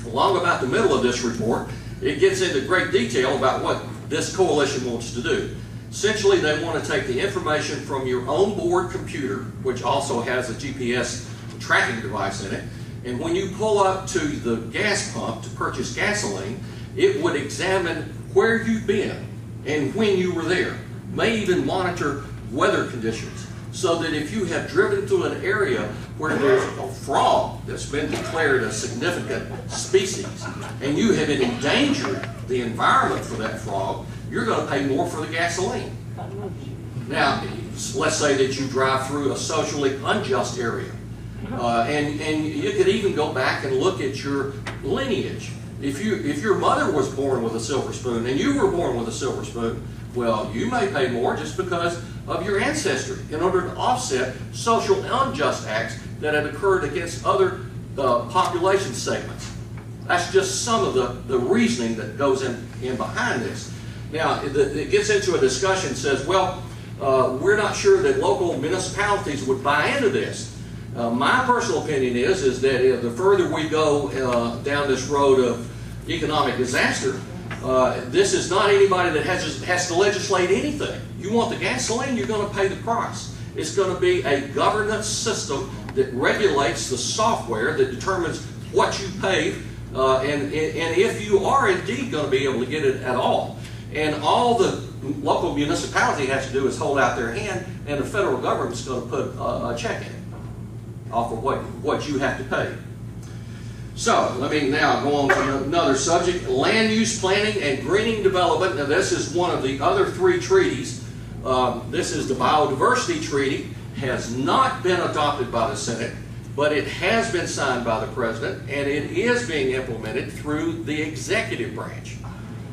Along about the middle of this report, it gets into great detail about what this coalition wants to do. Essentially, they want to take the information from your own board computer, which also has a GPS tracking device in it, and when you pull up to the gas pump to purchase gasoline, it would examine where you've been and when you were there. May even monitor weather conditions, so that if you have driven through an area where there's a frog that's been declared a significant species, and you have endangered the environment for that frog, you're going to pay more for the gasoline. Now, let's say that you drive through a socially unjust area, and you could even go back and look at your lineage. If your mother was born with a silver spoon and you were born with a silver spoon, well, you may pay more just because of your ancestry in order to offset social unjust acts that have occurred against other population segments. That's just some of the reasoning that goes in behind this. Now, it gets into a discussion, says, well, we're not sure that local municipalities would buy into this. My personal opinion is that the further we go down this road of economic disaster, this is not anybody that has to legislate anything. You want the gasoline, you're going to pay the price. It's going to be a governance system that regulates the software that determines what you pay, and if you are indeed going to be able to get it at all. And all the local municipality has to do is hold out their hand, and the federal government's going to put a check in it off of what you have to pay. So, let me now go on to another subject, land use planning and greening development. Now, this is one of the other three treaties. This is the Biodiversity Treaty. Has not been adopted by the Senate, but it has been signed by the President, and it is being implemented through the executive branch.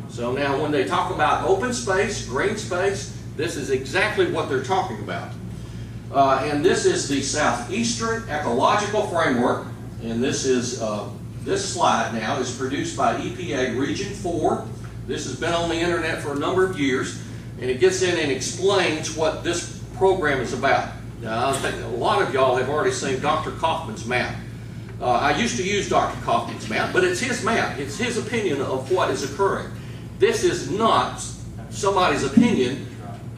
So now when they talk about open space, green space, this is exactly what they're talking about. And this is the Southeastern Ecological Framework, and this is this slide now is produced by EPA Region 4. This has been on the internet for a number of years, and it gets in and explains what this program is about. Now, I think a lot of y'all have already seen Dr. Kaufman's map. I used to use Dr. Kaufman's map, but it's his map. It's his opinion of what is occurring. This is not somebody's opinion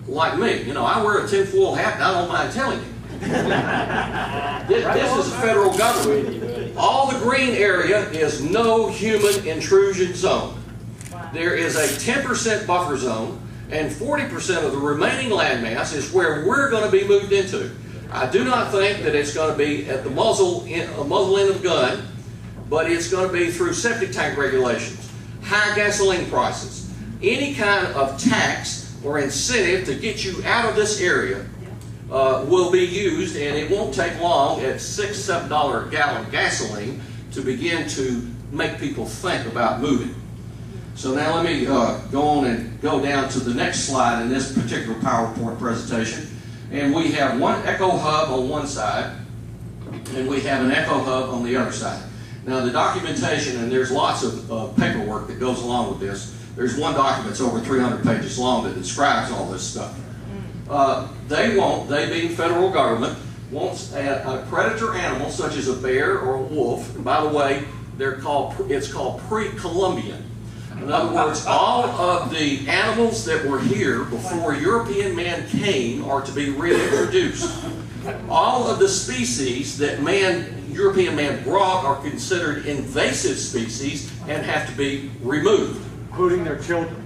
like me. You know, I wear a tinfoil hat and I don't mind telling you. This is the federal government. All the green area is no human intrusion zone. There is a 10% buffer zone, and 40% of the remaining landmass is where we're going to be moved into. I do not think that it's going to be at the muzzle end of the gun, but it's going to be through septic tank regulations, high gasoline prices, any kind of tax or incentive to get you out of this area will be used, and it won't take long at $6, $7 a gallon gasoline to begin to make people think about moving. So now let me go on and go down to the next slide in this particular PowerPoint presentation. And we have one echo hub on one side, and we have an echo hub on the other side. Now the documentation, and there's lots of paperwork that goes along with this. There's one document that's over 300 pages long that describes all this stuff. They being federal government, wants a predator animal such as a bear or a wolf. And by the way, it's called pre-Columbian. In other words, all of the animals that were here before European man came are to be reintroduced. All of the species that European man brought are considered invasive species and have to be removed. Including their children.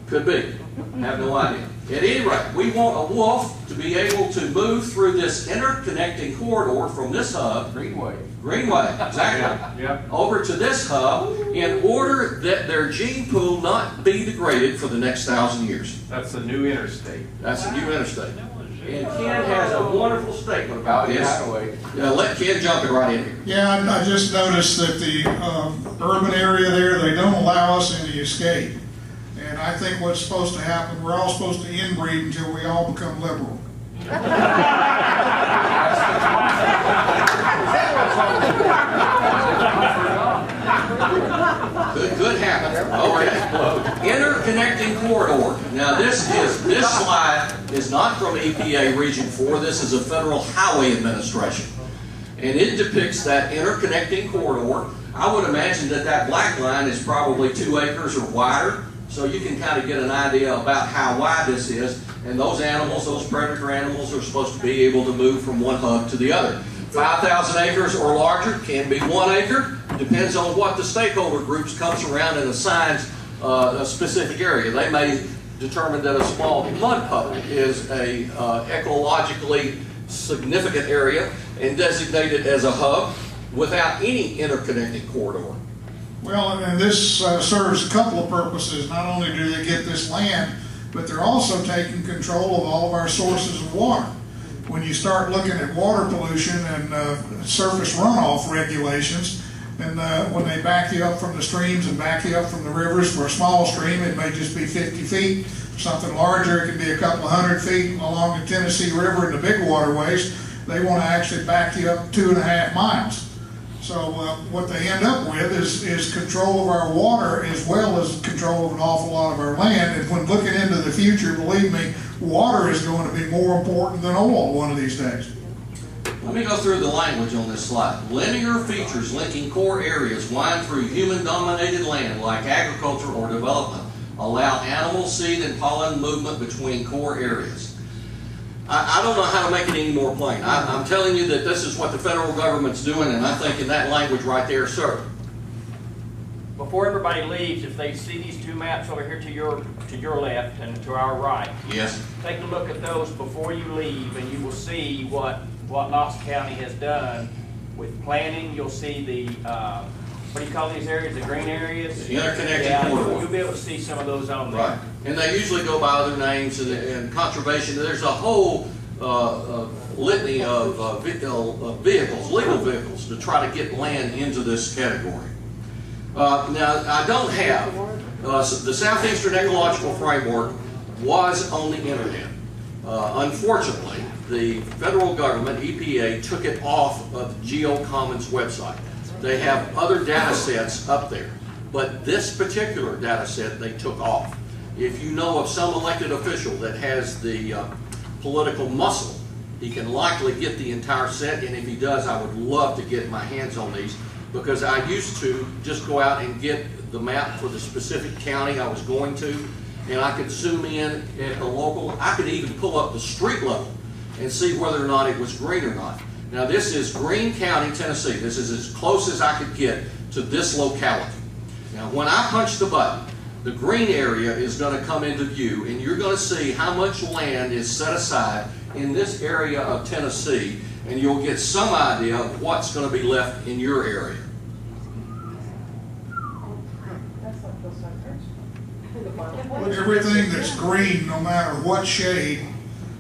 Could be. Have no idea. At any rate, we want a wolf to be able to move through this interconnecting corridor from this hub, Greenway, exactly, over to this hub in order that their gene pool not be degraded for the next 1,000 years. That's a new interstate. That's a new interstate. And Ken has a wonderful statement about this. Let Ken jump it right in here. Yeah, I just noticed that the urban area there, they don't allow us any escape. And I think what's supposed to happen, we're all supposed to inbreed until we all become liberal. Could happen. Okay. Interconnecting corridor. Now this slide is not from EPA Region 4. This is a Federal Highway Administration. And it depicts that interconnecting corridor. I would imagine that black line is probably 2 acres or wider. So you can kind of get an idea about how wide this is. And those animals, those predator animals, are supposed to be able to move from one hub to the other. 5,000 acres or larger, can be 1 acre. Depends on what the stakeholder groups comes around and assigns a specific area. They may determine that a small mud puddle is a ecologically significant area and designate it as a hub without any interconnecting corridor. Well, and this serves a couple of purposes. Not only do they get this land, but they're also taking control of all of our sources of water. When you start looking at water pollution and surface runoff regulations, and when they back you up from the streams and back you up from the rivers, for a small stream it may just be 50 feet. For something larger, it can be a couple of 100 feet along the Tennessee River and the big waterways. They want to actually back you up 2.5 miles. So what they end up with is control of our water as well as control of an awful lot of our land. And when looking into the future, believe me, water is going to be more important than oil one of these days. Let me go through the language on this slide. Linear features linking core areas wind through human-dominated land like agriculture or development allow animal, seed, and pollen movement between core areas. I don't know how to make it any more plain. I'm telling you that this is what the federal government's doing, and I think in that language right there, sir. Before everybody leaves, if they see these 2 maps over here to your left and to our right, yes, take a look at those before you leave, and you will see what Knox County has done with planning. You'll see the what do you call these areas? The green areas? The interconnected corridor. You'll be able to see some of those on there. Right. And they usually go by other names and conservation. There's a whole litany of vehicles, legal vehicles, to try to get land into this category. Now, I don't have, the Southeastern Ecological Framework was on the internet. Unfortunately, the federal government, EPA, took it off of GeoCommons website. They have other data sets up there, but this particular data set they took off. If you know of some elected official that has the political muscle, he can likely get the entire set, and if he does, I would love to get my hands on these, because I used to just go out and get the map for the specific county I was going to, and I could zoom in at the local. I could even pull up the street level and see whether or not it was green or not. Now this is Greene County, Tennessee. This is as close as I could get to this locality. Now when I punch the button, the green area is going to come into view, and you're going to see how much land is set aside in this area of Tennessee, and you'll get some idea of what's going to be left in your area. Everything that's green, no matter what shade,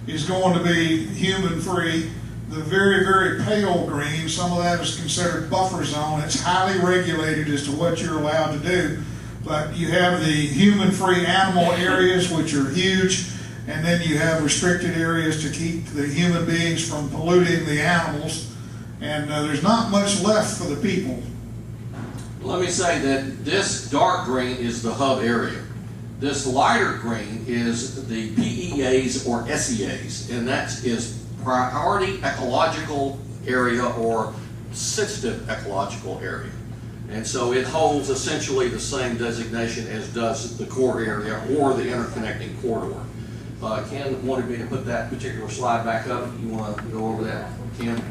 is going to be human-free. The very, very pale green, some of that is considered buffer zone. It's highly regulated as to what you're allowed to do. But you have the human-free animal areas, which are huge, and then you have restricted areas to keep the human beings from polluting the animals. And there's not much left for the people. Let me say that this dark green is the hub area. This lighter green is the PEAs or SEAs, and that is priority ecological area or sensitive ecological area. And so it holds essentially the same designation as does the core area or the interconnecting corridor. Ken wanted me to put that particular slide back up. You want to go over that, Ken?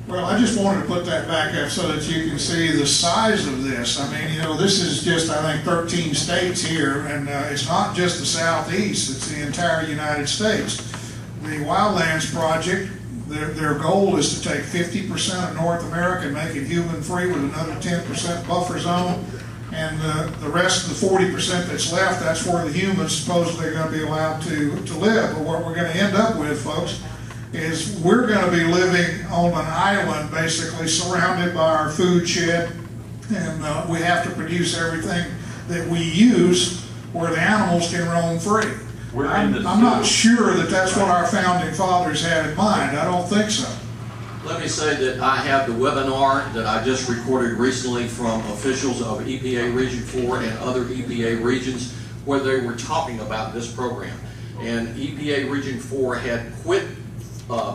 Well, I just wanted to put that back up so that you can see the size of this. I mean, you know, this is just, I think, 13 states here, and it's not just the Southeast, it's the entire United States. The Wildlands Project, their goal is to take 50% of North America and make it human-free with another 10% buffer zone. And the rest of the 40% that's left, that's where the humans supposedly are going to be allowed to live. But what we're going to end up with, folks, is we're going to be living on an island basically surrounded by our food shed, and we have to produce everything that we use where the animals can roam free. I'm not sure that that's what our founding fathers had in mind. I don't think so. Let me say that I have the webinar that I just recorded recently from officials of EPA Region 4 and other EPA regions where they were talking about this program. And EPA Region 4 had quit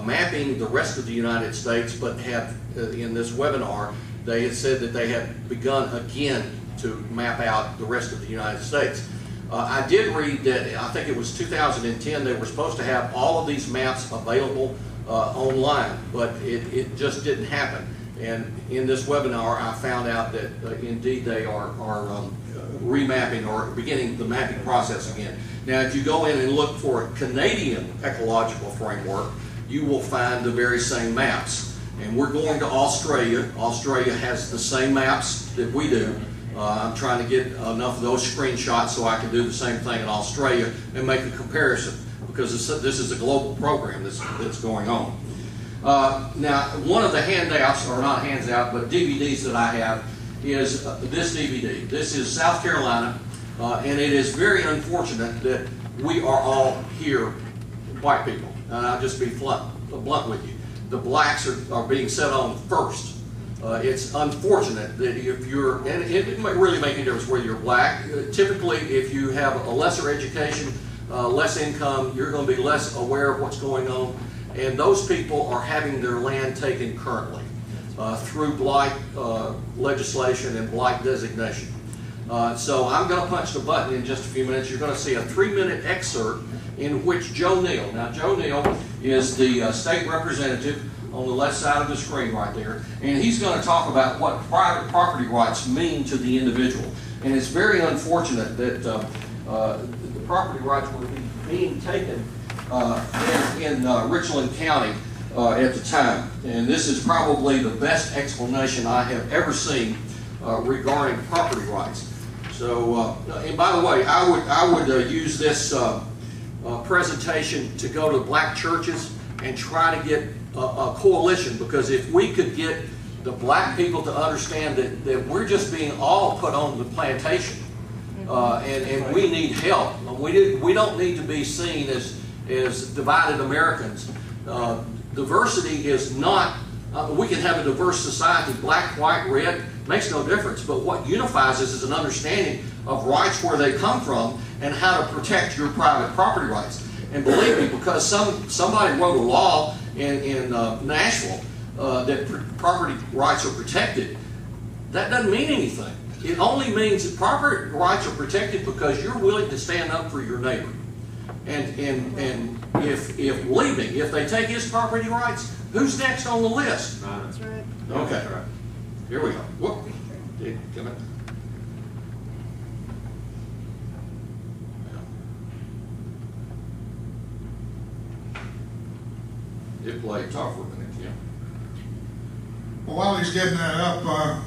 mapping the rest of the United States, but have, in this webinar, they had said that they had begun again to map out the rest of the United States. I did read that, I think it was 2010, they were supposed to have all of these maps available online, but it just didn't happen. And in this webinar, I found out that indeed they are remapping or beginning the mapping process again. Now, if you go in and look for a Canadian ecological framework, you will find the very same maps. And we're going to Australia. Australia has the same maps that we do. I'm trying to get enough of those screenshots so I can do the same thing in Australia and make a comparison, because this is a global program that's going on. Now, one of the handouts, or not handouts, but DVDs that I have is this DVD. This is South Carolina, and it is very unfortunate that we are all here, white people. And I'll just be blunt with you. The blacks are being set on first. It's unfortunate that if you're, and it might really make a difference whether you're black. Typically, if you have a lesser education, less income, you're going to be less aware of what's going on. And those people are having their land taken currently through blight legislation and blight designation. So I'm going to punch the button in just a few minutes. You're going to see a 3-minute excerpt in which Joe Neal, now Joe Neal is the state representative on the left side of the screen right there, and he's going to talk about what private property rights mean to the individual. And it's very unfortunate that the property rights were being taken in Richland County at the time. And this is probably the best explanation I have ever seen regarding property rights. So, and by the way, I would use this presentation to go to black churches and try to get a coalition, because if we could get the black people to understand that we're just being all put on the plantation, and we need help. We don't need to be seen as divided Americans. Diversity is not, we can have a diverse society, black, white, red, makes no difference, but what unifies us is an understanding of rights, where they come from, and how to protect your private property rights. And believe me, because somebody wrote a law in Nashville that property rights are protected, that doesn't mean anything. It only means that property rights are protected because you're willing to stand up for your neighbor. And if leaving, if they take his property rights, who's next on the list? That's right. Okay. Here we go. Whoop. Come in. It played tough for a minute, yeah. Well, while he's getting that up,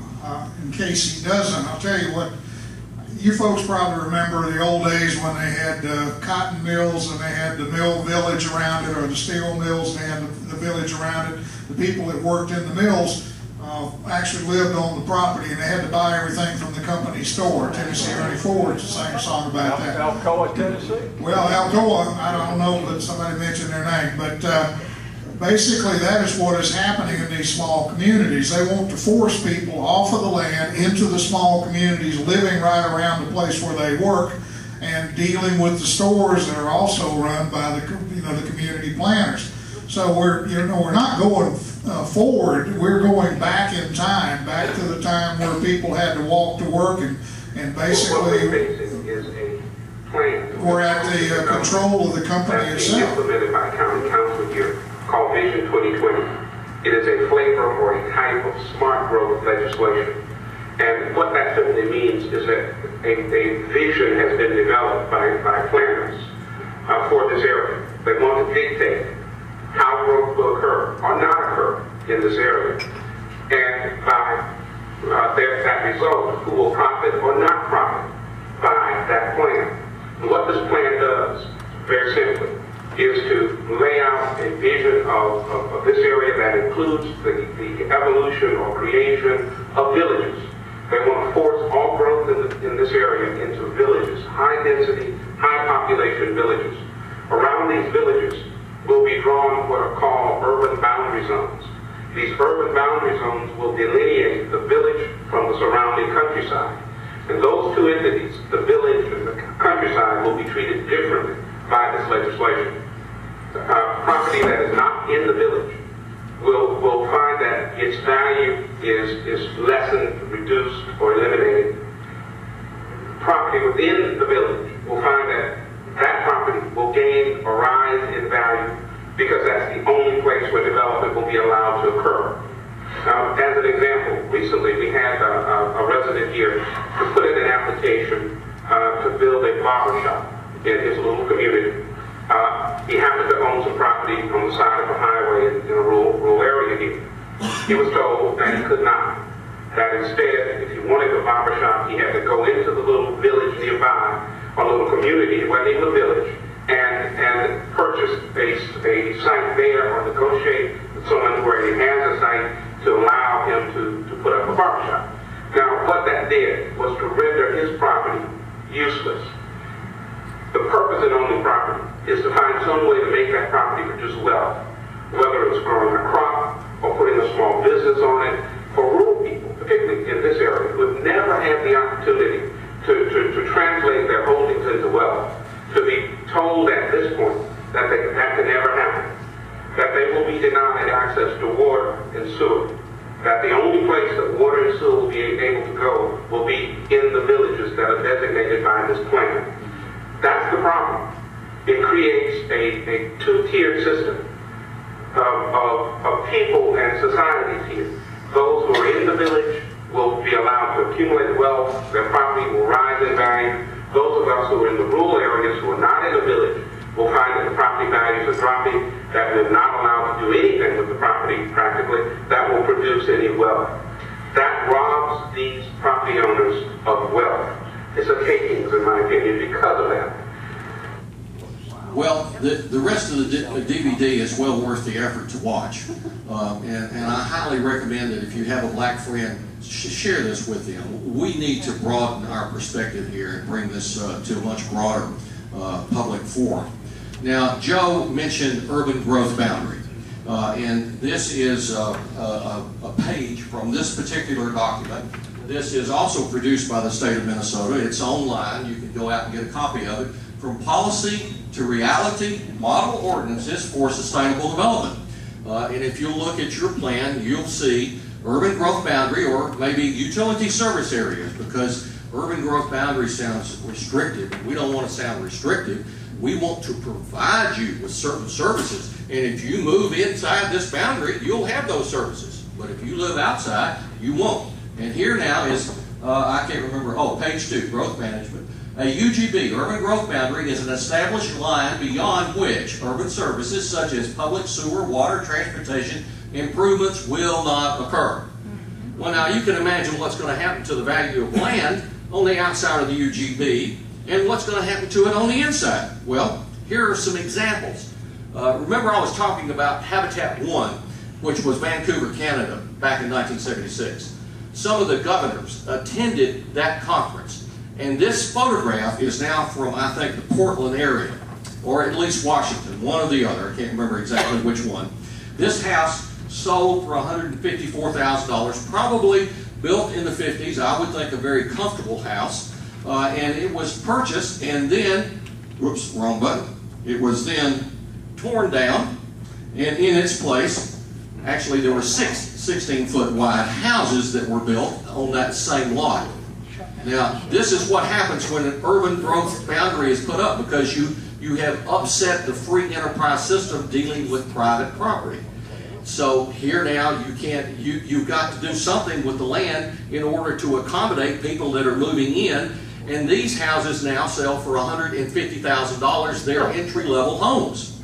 in case he doesn't, I'll tell you what, you folks probably remember the old days when they had cotton mills and they had the mill village around it, or the steel mills, and they had the village around it. The people that worked in the mills actually lived on the property, and they had to buy everything from the company store. Tennessee Ernie Ford sang a song about that. Alcoa, Tennessee? Well, Alcoa, I don't know that somebody mentioned their name, but basically that is what is happening in these small communities. They want to force people off of the land into the small communities, living right around the place where they work, and dealing with the stores that are also run by the community planners. So we're not going forward. We're going back in time, back to the time where people had to walk to work and basically. What we're facing is a plan. Or at the control of the company that's being itself. implemented by county council here, called Vision 2020. It is a flavor or a type of smart growth legislation. And what that simply means is that a vision has been developed by planners for this area. They want to dictate how growth will occur or not occur in this area. And by that result, who will profit or not profit by that plan. And what this plan does, very simply, is to lay out a vision of this area that includes the evolution or creation of villages. They want to force all growth in this area into villages, high density, high population villages. Around these villages will be drawn what are called urban boundary zones. These urban boundary zones will delineate the village from the surrounding countryside. And those two entities, the village and the countryside, will be treated differently by this legislation. Property that is not in the village will find that its value is lessened, reduced, or eliminated. Property within the village will find that that property will gain or rise in value because that's the only place where development will be allowed to occur. As an example, recently we had a resident here to put in an application to build a barber shop in his little community. He happened to own some property on the side of a highway in a rural area here. He was told that he could not. That instead, if he wanted a barber shop, he had to go into the little village nearby, a little community, it wasn't even a village, and purchase a site there or negotiate with someone where he has a site to allow him to put up a barber shop. Now, what that did was to render his property useless. The purpose in owning property is to find some way to make that property produce wealth, whether it's growing a crop or putting a small business on it. For rural people, particularly in this area, who have never had the opportunity to translate their holdings into wealth, to be told at this point that that can never happen, that they will be denied access to water and sewer, that the only place that water and sewer will be able to go will be in the villages that are designated by this plan. That's the problem. It creates a two-tiered system of people and societies here. Those who are in the village will be allowed to accumulate wealth, their property will rise in value. Those of us who are in the rural areas who are not in the village will find that the property values are dropping, that we're not allowed to do anything with the property practically that will produce any wealth. That robs these property owners of wealth. It's a takings, in my opinion, because of that. Well, the rest of the DVD is well worth the effort to watch. And I highly recommend that if you have a black friend, share this with them. We need to broaden our perspective here and bring this to a much broader public forum. Now, Joe mentioned urban growth boundary. And this is a page from this particular document. This is also produced by the state of Minnesota. It's online. You can go out and get a copy of it. From policy to reality, model ordinances for sustainable development. And if you look at your plan, you'll see urban growth boundary or maybe utility service areas, because urban growth boundary sounds restrictive. We don't want to sound restrictive. We want to provide you with certain services. And if you move inside this boundary, you'll have those services. But if you live outside, you won't. And here now is, I can't remember, page 2, growth management. A UGB, urban growth boundary, is an established line beyond which urban services such as public sewer, water, transportation improvements will not occur. Well, now you can imagine what's going to happen to the value of land on the outside of the UGB and what's going to happen to it on the inside. Well, here are some examples. Remember I was talking about Habitat 1, which was Vancouver, Canada, back in 1976. Some of the governors attended that conference. And this photograph is now from, I think, the Portland area, or at least Washington, one or the other. I can't remember exactly which one. This house sold for $154,000, probably built in the 50s. I would think a very comfortable house. And it was purchased and then, whoops, wrong button. It was then torn down, and in its place, actually there were 6 16-foot wide houses that were built on that same lot. Now, this is what happens when an urban growth boundary is put up, because you have upset the free enterprise system dealing with private property. So here now you've got to do something with the land in order to accommodate people that are moving in, and these houses now sell for $150,000. They're entry-level homes.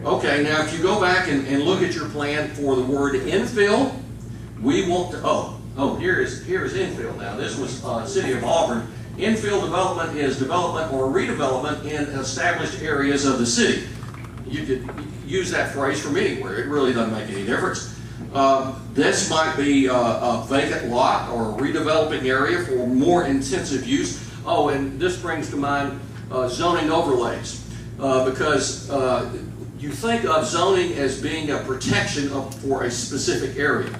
Okay, now if you go back and look at your plan for the word infill, we want to, here is infill now. This was City of Auburn. Infill development is development or redevelopment in established areas of the city. You could use that phrase from anywhere. It really doesn't make any difference. This might be a vacant lot or a redeveloping area for more intensive use. Oh, and this brings to mind zoning overlays, because you think of zoning as being a protection for a specific area.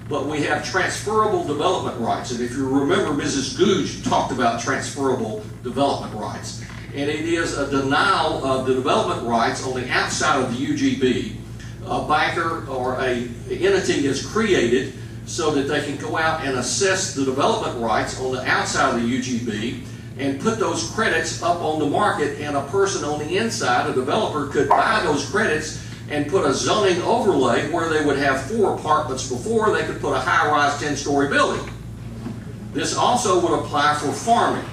But we have transferable development rights. And if you remember, Mrs. Googe talked about transferable development rights. And it is a denial of the development rights on the outside of the UGB. A banker or an entity is created so that they can go out and assess the development rights on the outside of the UGB and put those credits up on the market, and a person on the inside, a developer, could buy those credits and put a zoning overlay where they would have 4 apartments before. They could put a high-rise 10-story building. This also would apply for farming,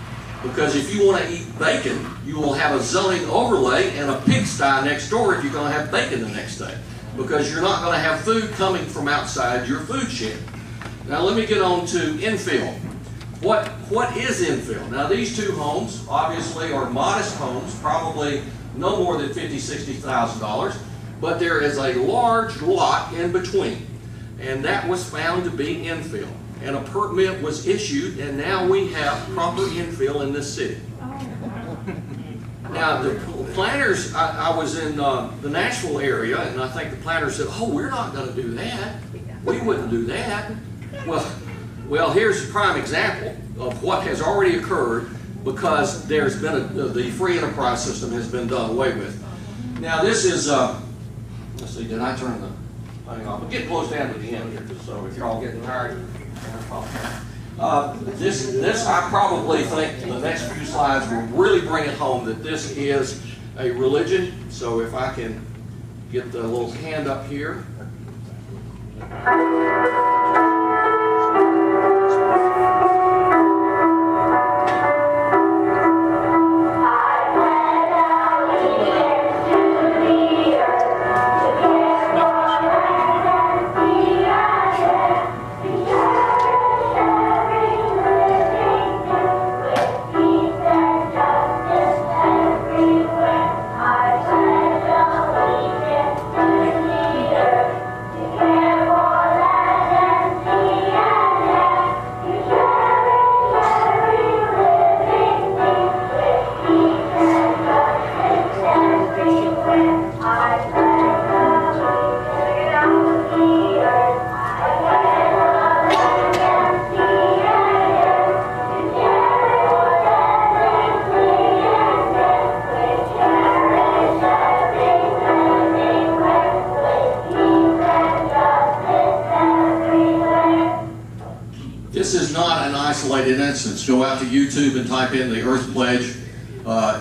because if you want to eat bacon, you will have a zoning overlay and a pigsty next door if you're going to have bacon the next day, because you're not going to have food coming from outside your food shed. Now let me get on to infill. What is infill? Now these 2 homes obviously are modest homes, probably no more than $50,000, $60,000. But there is a large lot in between, and that was found to be infill. And a permit was issued, and now we have proper infill in this city. Now, the planners, I was in the Nashville area, and I think the planners said, oh, we're not going to do that. We wouldn't do that. Well, here's a prime example of what has already occurred, because there's been the free enterprise system has been done away with. Now, this is... let's see, did I turn the thing off? We're getting close down to the end here, so if you're all getting tired, this I probably think the next few slides will really bring it home that this is a religion. So if I can get the little hand up here. Instance, go out to YouTube and type in the Earth Pledge.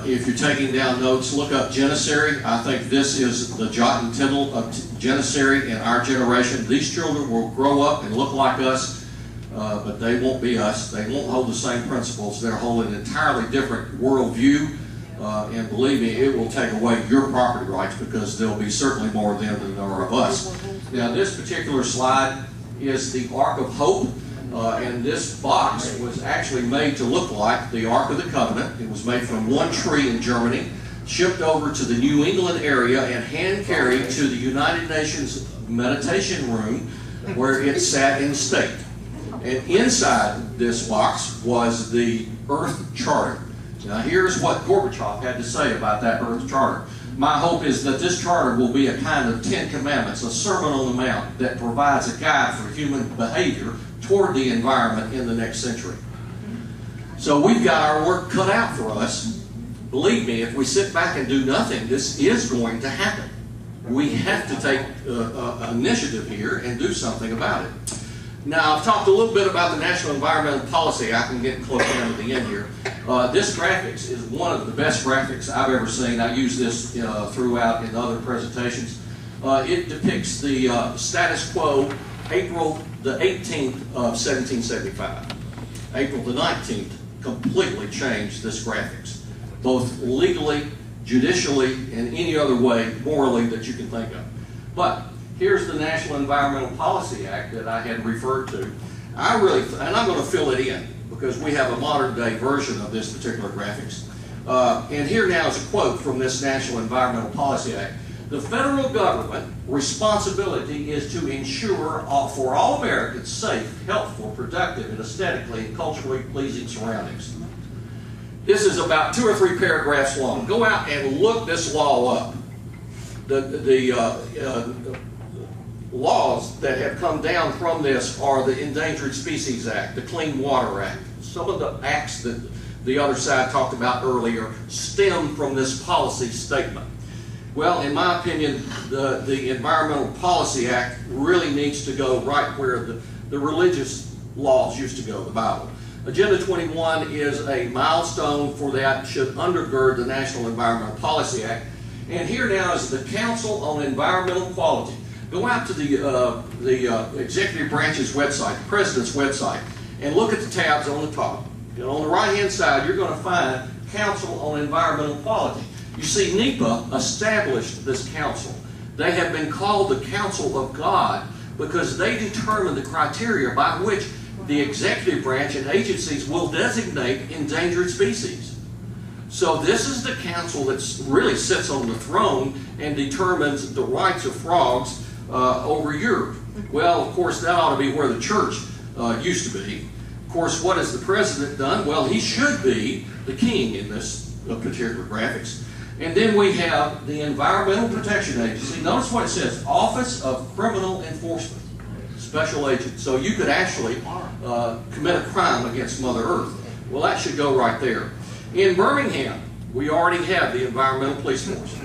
If you're taking down notes, look up Janissary. I think this is the jot and tittle of Janissary in our generation. These children will grow up and look like us, but they won't be us. They won't hold the same principles. They'll hold an entirely different worldview, and believe me, it will take away your property rights, because there'll be certainly more of them than there are of us. Now, this particular slide is the Ark of Hope. And this box was actually made to look like the Ark of the Covenant. It was made from one tree in Germany, shipped over to the New England area, and hand-carried to the United Nations meditation room, where it sat in state. And inside this box was the Earth Charter. Now here's what Gorbachev had to say about that Earth Charter. My hope is that this charter will be a kind of 10 Commandments, a Sermon on the Mount that provides a guide for human behavior toward the environment in the next century. So we've got our work cut out for us. Believe me, if we sit back and do nothing, this is going to happen. We have to take initiative here and do something about it. Now, I've talked a little bit about the National Environmental Policy Act. I'm getting close down to the end here. This graphics is one of the best graphics I've ever seen. I use this throughout in other presentations. It depicts the status quo April the 18th of 1775. April the 19th completely changed this graphics, both legally, judicially, and any other way, morally, that you can think of. But here's the National Environmental Policy Act that I had referred to. And I'm going to fill it in because we have a modern day version of this particular graphics. And here now is a quote from this National Environmental Policy Act. The federal government responsibility is to ensure for all Americans safe, healthful, productive, and aesthetically and culturally pleasing surroundings. This is about 2 or 3 paragraphs long. Go out and look this law up. The laws that have come down from this are the Endangered Species Act, the Clean Water Act. Some of the acts that the other side talked about earlier stem from this policy statement. Well, in my opinion, the Environmental Policy Act really needs to go right where the religious laws used to go, the Bible. Agenda 21 is a milestone for that, should undergird the National Environmental Policy Act. And here now is the Council on Environmental Quality. Go out to the executive branch's website, the president's website, and look at the tabs on the top. And on the right-hand side, you're going to find Council on Environmental Quality. You see, NEPA established this council. They have been called the Council of God because they determine the criteria by which the executive branch and agencies will designate endangered species. So this is the council that really sits on the throne and determines the rights of frogs over Europe. Well, of course, that ought to be where the church used to be. Of course, what has the president done? Well, he should be the king in this particular graphics. And then we have the Environmental Protection Agency. Notice what it says, Office of Criminal Enforcement, Special Agent. So you could actually commit a crime against Mother Earth. Well, that should go right there. In Birmingham, we already have the Environmental Police Force.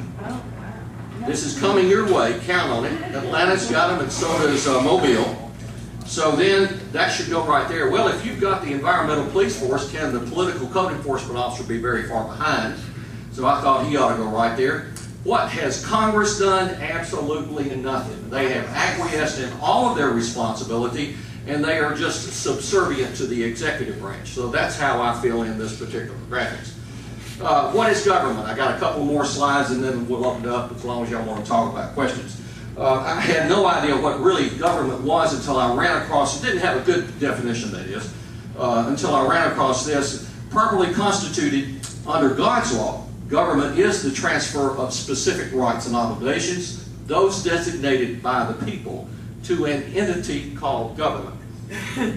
This is coming your way, count on it. Atlanta's got them and so does Mobile. So then that should go right there. Well, if you've got the Environmental Police Force, can the Political Code Enforcement Officer be very far behind? So I thought he ought to go right there. What has Congress done? Absolutely nothing. They have acquiesced in all of their responsibility, and they are just subservient to the executive branch. So that's how I feel in this particular graphics. What is government? I got a couple more slides, and then we'll open it up as long as y'all want to talk about questions. I had no idea what really government was until I ran across, it didn't have a good definition, that is, until I ran across this. Properly constituted under God's law, government is the transfer of specific rights and obligations, those designated by the people, to an entity called government.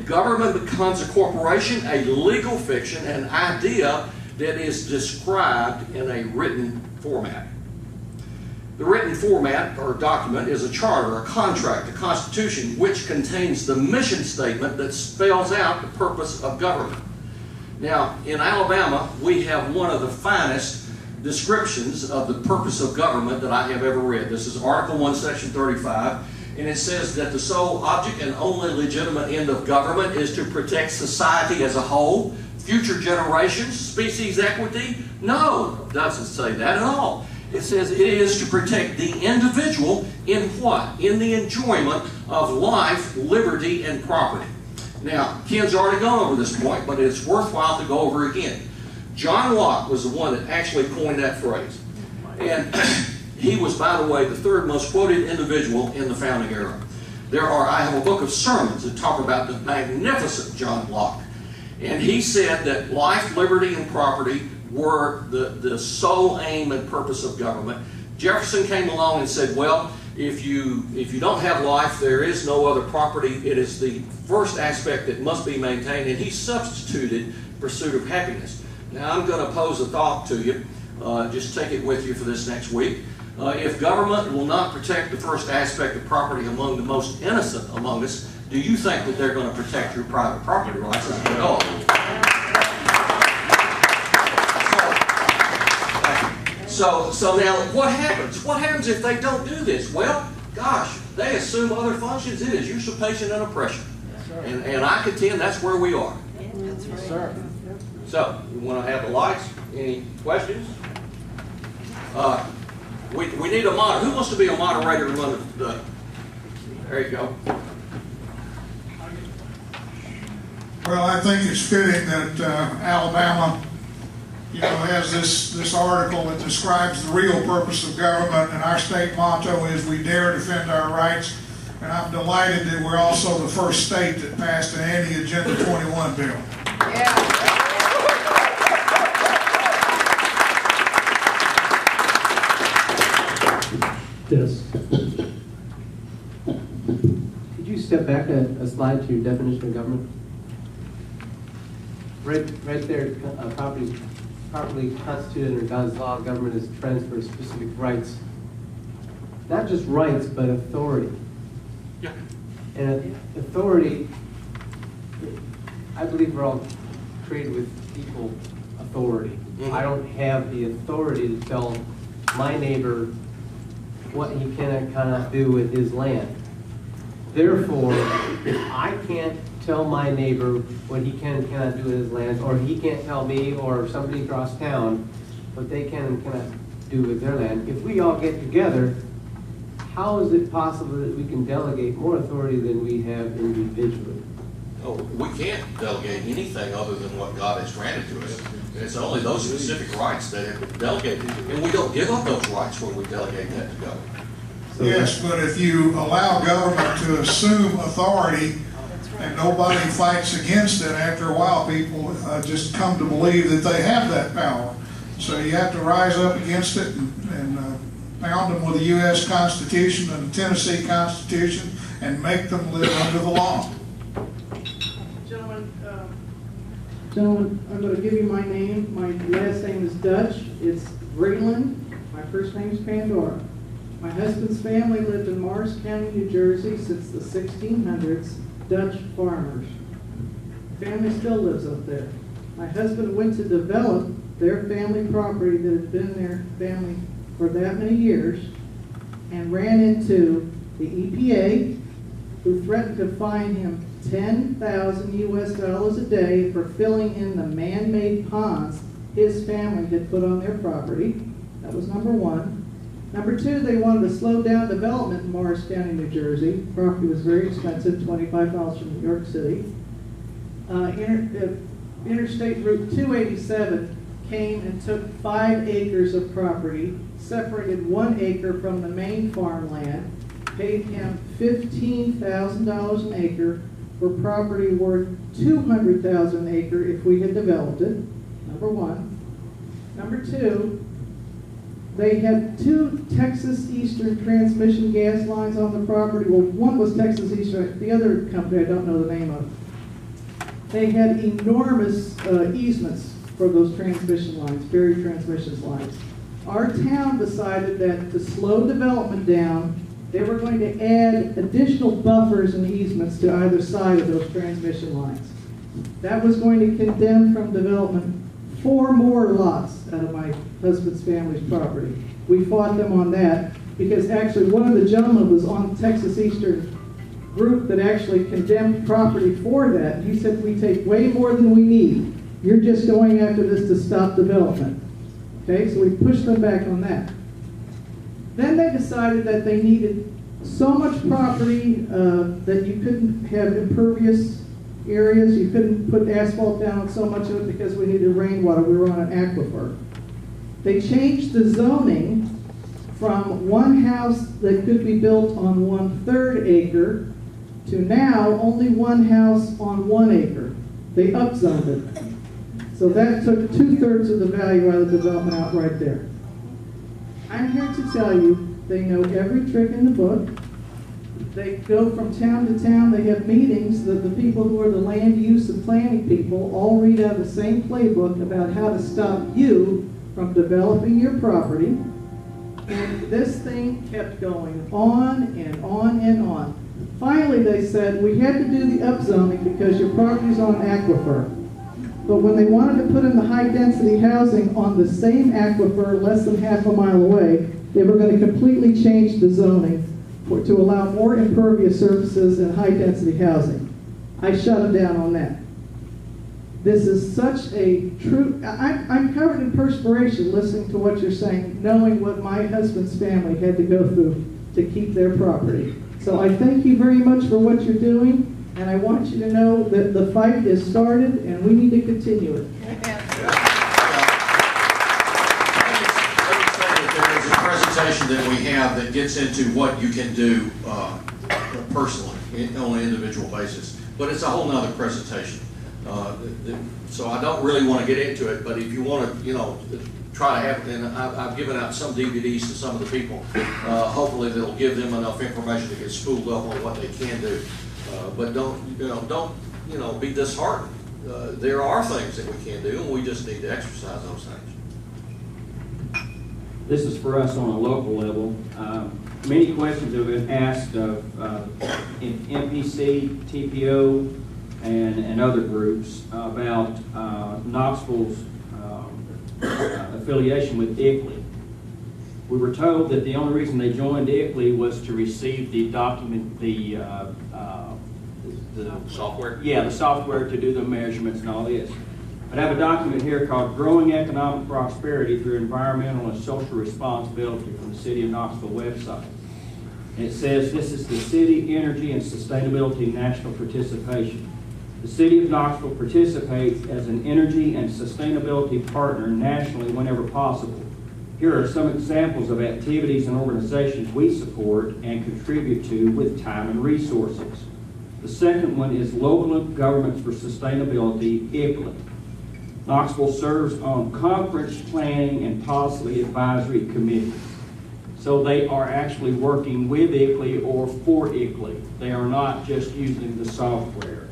Government becomes a corporation, a legal fiction, an idea that is described in a written format. The written format or document is a charter, a contract, a constitution, which contains the mission statement that spells out the purpose of government. Now, in Alabama, we have one of the finest descriptions of the purpose of government that I have ever read. This is Article 1, Section 35, and it says that the sole object and only legitimate end of government is to protect society as a whole, future generations, species equity. No, it doesn't say that at all. It says it is to protect the individual in what? In the enjoyment of life, liberty, and property. Now, Ken's already gone over this point, but it's worthwhile to go over again. John Locke was the one that actually coined that phrase. And he was, by the way, the third most quoted individual in the founding era. I have a book of sermons that talk about the magnificent John Locke. And he said that life, liberty, and property were the sole aim and purpose of government. Jefferson came along and said, well, if you don't have life, there is no other property. It is the first aspect that must be maintained. And he substituted pursuit of happiness. Now, I'm going to pose a thought to you. Just take it with you for this next week. If government will not protect the first aspect of property among the most innocent among us, do you think that they're going to protect your private property rights as well? So now, what happens? What happens if they don't do this? Well, gosh, they assume other functions. It is usurpation and oppression. And I contend that's where we are. Yes, sir. So, we want to have the lights. Any questions? We need a moderator. Who wants to be a moderator among the... There you go. Well, I think it's fitting that Alabama, has this article that describes the real purpose of government, and our state motto is "We dare defend our rights." And I'm delighted that we're also the first state that passed an anti-Agenda 21 bill. Yes. Could you step back a slide to your definition of government? Right there, properly constituted under God's law, government is transfer of specific rights. Not just rights, but authority. Yeah. And authority, I believe we're all created with equal authority. Mm-hmm. I don't have the authority to tell my neighbor what he can and cannot do with his land. Therefore, if I can't tell my neighbor what he can and cannot do with his land, or he can't tell me or somebody across town what they can and cannot do with their land, if we all get together, how is it possible that we can delegate more authority than we have individually? Oh, we can't delegate anything other than what God has granted to us. It's only those specific rights that have been delegated, and we don't give up those rights when we delegate that to God. So Yes, but if you allow government to assume authority and nobody fights against it, after a while people just come to believe that they have that power. So you have to rise up against it and pound them with the U.S. Constitution and the Tennessee Constitution and make them live under the law. Gentlemen, I'm going to give you my name. My last name is Dutch. It's Breland. My first name is Pandora. My husband's family lived in Morris County, New Jersey since the 1600s, Dutch farmers. The family still lives up there. My husband went to develop their family property that had been their family for that many years and ran into the EPA, who threatened to fine him $10,000 US a day for filling in the man-made ponds his family had put on their property. That was number one. Number two, they wanted to slow down development in Morris County, New Jersey. Property was very expensive, 25 miles from New York City. Interstate Route 287 came and took 5 acres of property, separated 1 acre from the main farmland, paid him $15,000 an acre for property worth $200,000 an acre if we had developed it, number one. Number two, they had 2 Texas Eastern transmission gas lines on the property. Well, one was Texas Eastern, the other company I don't know the name of. They had enormous easements for those transmission lines, buried transmission lines. Our town decided that to slow development down, they were going to add additional buffers and easements to either side of those transmission lines. That was going to condemn from development 4 more lots out of my husband's family's property. We fought them on that because actually one of the gentlemen was on Texas Eastern group that actually condemned property for that. He said, we take way more than we need. You're just going after this to stop development. Okay, so we pushed them back on that. Then they decided that they needed so much property that you couldn't have impervious areas, you couldn't put asphalt down on so much of it because we needed rainwater, we were on an aquifer. They changed the zoning from one house that could be built on 1/3 acre to now only one house on 1 acre. They upzoned it. So that took 2/3 of the value out of the development out right there. I'm here to tell you, they know every trick in the book. They go from town to town. They have meetings that the people who are the land use and planning people all read out the same playbook about how to stop you from developing your property. And this thing kept going on and on and on. Finally, they said, we had to do the upzoning because your property's on aquifer. But when they wanted to put in the high-density housing on the same aquifer less than half a mile away, they were going to completely change the zoning to allow more impervious surfaces and high-density housing. I shut them down on that. This is such a true, I'm covered in perspiration listening to what you're saying, knowing what my husband's family had to go through to keep their property. So I thank you very much for what you're doing, and I want you to know that the fight is started and we need to continue it. There is a presentation that we have that gets into what you can do personally on an individual basis, but it's a whole nother presentation. So I don't really want to get into it, but if you want to, you know, try to have it, and I've given out some DVDs to some of the people. Hopefully that'll give them enough information to get spooled up on what they can do. But don't be disheartened. There are things that we can do, and we just need to exercise those things. This is for us on a local level. Many questions have been asked of MPC, TPO, and other groups about Knoxville's affiliation with ICLEI. We were told that the only reason they joined ICLEI was to receive the document, the software? Yeah, the software to do the measurements and all this. But I have a document here called Growing Economic Prosperity Through Environmental and Social Responsibility from the City of Knoxville website. And it says this is the City Energy and Sustainability National Participation. The City of Knoxville participates as an energy and sustainability partner nationally whenever possible. Here are some examples of activities and organizations we support and contribute to with time and resources. The second one is Local Governments for Sustainability, ICLEI. Knoxville serves on conference planning and policy advisory committees. So they are actually working with ICLEI or for ICLEI. They are not just using the software.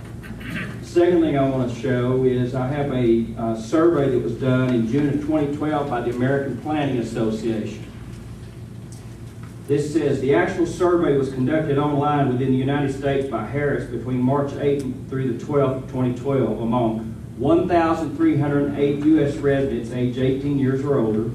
Second thing I want to show is I have a survey that was done in June of 2012 by the American Planning Association. This says the actual survey was conducted online within the United States by Harris between March 8th through the 12th of 2012 among 1,308 U.S. residents aged 18 years or older.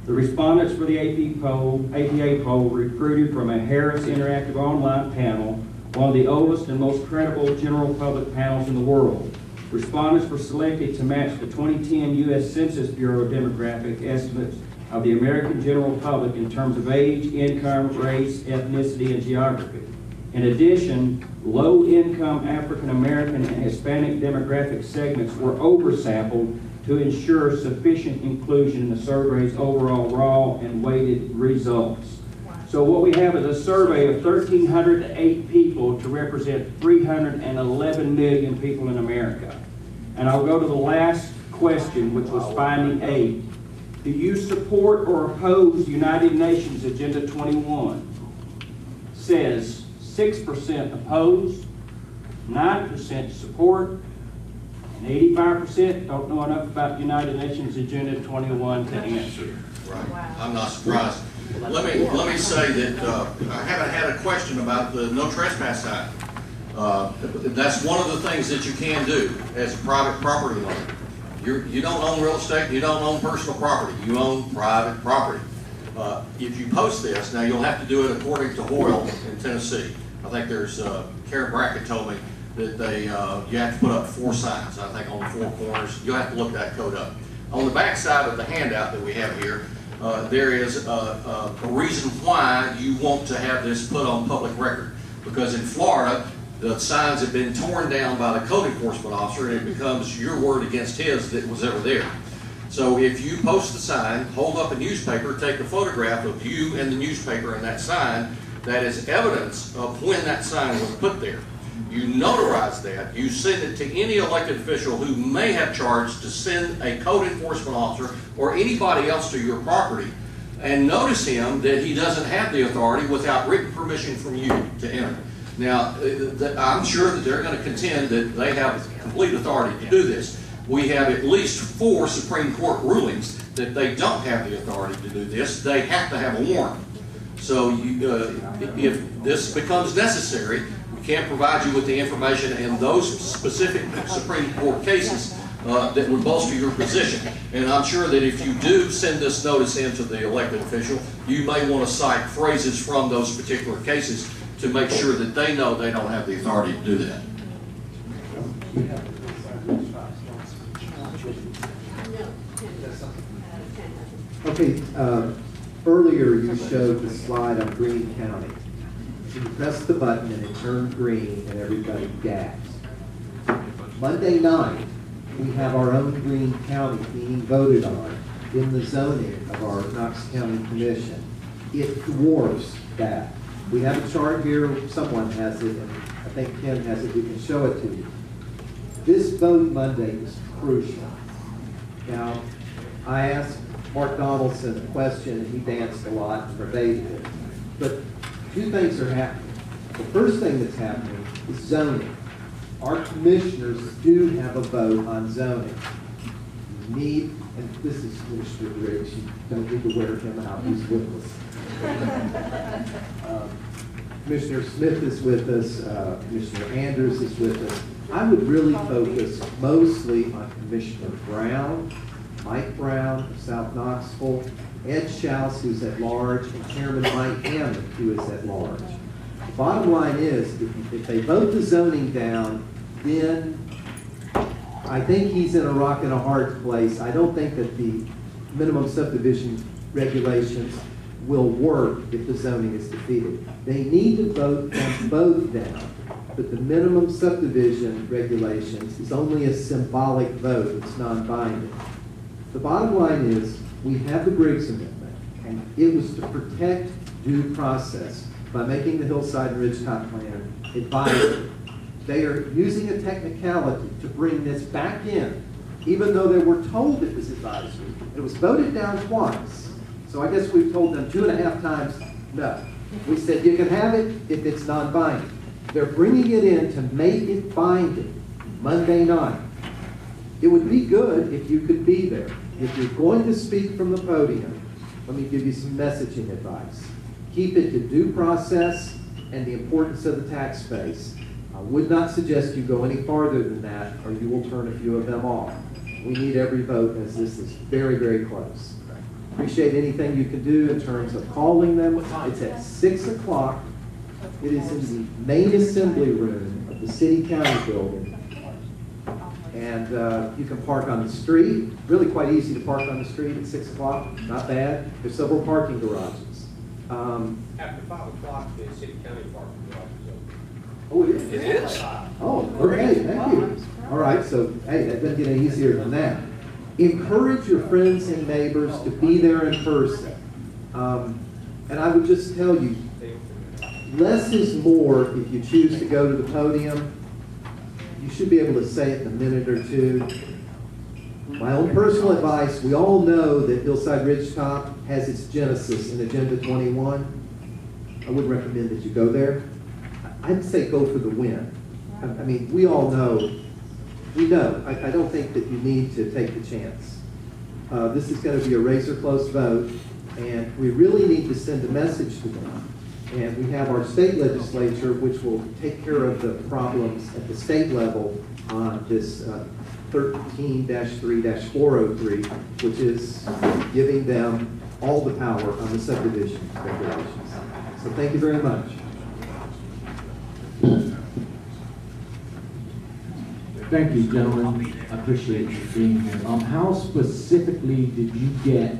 The respondents for the APA poll recruited from a Harris Interactive Online panel, one of the oldest and most credible general public panels in the world. Respondents were selected to match the 2010 U.S. Census Bureau demographic estimates of the American general public in terms of age, income, race, ethnicity, and geography. In addition, low-income African American and Hispanic demographic segments were oversampled to ensure sufficient inclusion in the survey's overall raw and weighted results. So what we have is a survey of 1,308 people to represent 311 million people in America. And I'll go to the last question, which was finding 8. Do you support or oppose United Nations Agenda 21? Says 6% oppose, 9% support, and 85% don't know enough about United Nations Agenda 21 to answer. Right. Wow. I'm not surprised. Let me say that I haven't had a question about the no trespass sign. That's one of the things that you can do as a private property owner. You don't own real estate, you don't own personal property, you own private property. If you post this, now you'll have to do it according to Hoyle in Tennessee. I think there's, Karen Brackett told me that you have to put up 4 signs, I think on the 4 corners. You'll have to look that code up. On the back side of the handout that we have here, there is a reason why you want to have this put on public record. Because in Florida, the signs have been torn down by the code enforcement officer, and it becomes your word against his that was ever there. So if you post the sign, hold up a newspaper, take a photograph of you and the newspaper and that sign, that is evidence of when that sign was put there. You notarize that, you send it to any elected official who may have charged to send a code enforcement officer or anybody else to your property, and notice him that he doesn't have the authority without written permission from you to enter. Now, I'm sure that they're going to contend that they have complete authority to do this. We have at least 4 Supreme Court rulings that they don't have the authority to do this. They have to have a warrant. So if this becomes necessary, we can provide you with the information in those specific Supreme Court cases that would bolster your position. And I'm sure that if you do send this notice in to the elected official, you may want to cite phrases from those particular cases to make sure that they know they don't have the authority to do that. Okay, earlier you showed the slide on Greene County. You pressed the button and it turned green and everybody gasped. Monday night, we have our own Greene County being voted on in the zoning of our Knox County Commission. It dwarfs that. We have a chart here, someone has it, and I think Ken has it, we can show it to you. This vote Monday is crucial. Now, I asked Mark Donaldson a question, and he danced a lot and pervaded it. But two things are happening. The first thing that's happening is zoning. Our commissioners do have a vote on zoning. You need, and this is Commissioner Briggs, you don't need to wear him out, he's with us. Commissioner Smith is with us, Commissioner Anders is with us. I would really focus mostly on Commissioner Brown, Mike Brown of South Knoxville, Ed Schaus, who's at large, and Chairman Mike Hammond, who is at large. The bottom line is, if they vote the zoning down, then I think he's in a rock and a hard place. I don't think that the minimum subdivision regulations will work if the zoning is defeated. They need to vote them both down, but the minimum subdivision regulations is only a symbolic vote. It's non-binding. The bottom line is, we have the Briggs Amendment, and it was to protect due process by making the Hillside and Ridgetop Plan advisory. They are using a technicality to bring this back in, even though they were told it was advisory. It was voted down twice. So I guess we've told them 2.5 times no. We said you can have it if it's non-binding. They're bringing it in to make it binding Monday night. It would be good if you could be there. If you're going to speak from the podium, let me give you some messaging advice. Keep it to due process and the importance of the tax base. I would not suggest you go any farther than that, or you will turn a few of them off. We need every vote, as this is very, very close. Appreciate anything you can do in terms of calling them. It's at 6 o'clock. It is in the main assembly room of the City County building. And you can park on the street. Really quite easy to park on the street at 6 o'clock. Not bad. There's several parking garages. After 5 o'clock, the City County parking garage is open. Oh, it is? It is? Oh, okay, thank you. All right, so, hey, that doesn't get any easier than that. Encourage your friends and neighbors to be there in person. And I would just tell you, less is more if you choose to go to the podium. You should be able to say it in a minute or two. My own personal advice, we all know that Hillside Ridgetop has its genesis in Agenda 21. I would recommend that you go there. I'd say go for the win. I mean, we all know, we know. I don't think that you need to take the chance. This is going to be a razor-close vote, and we really need to send a message to them. And we have our state legislature, which will take care of the problems at the state level on this 13-3-403, which is giving them all the power on the subdivision regulations. So thank you very much. Thank you, gentlemen. I appreciate you being here. How specifically did you get,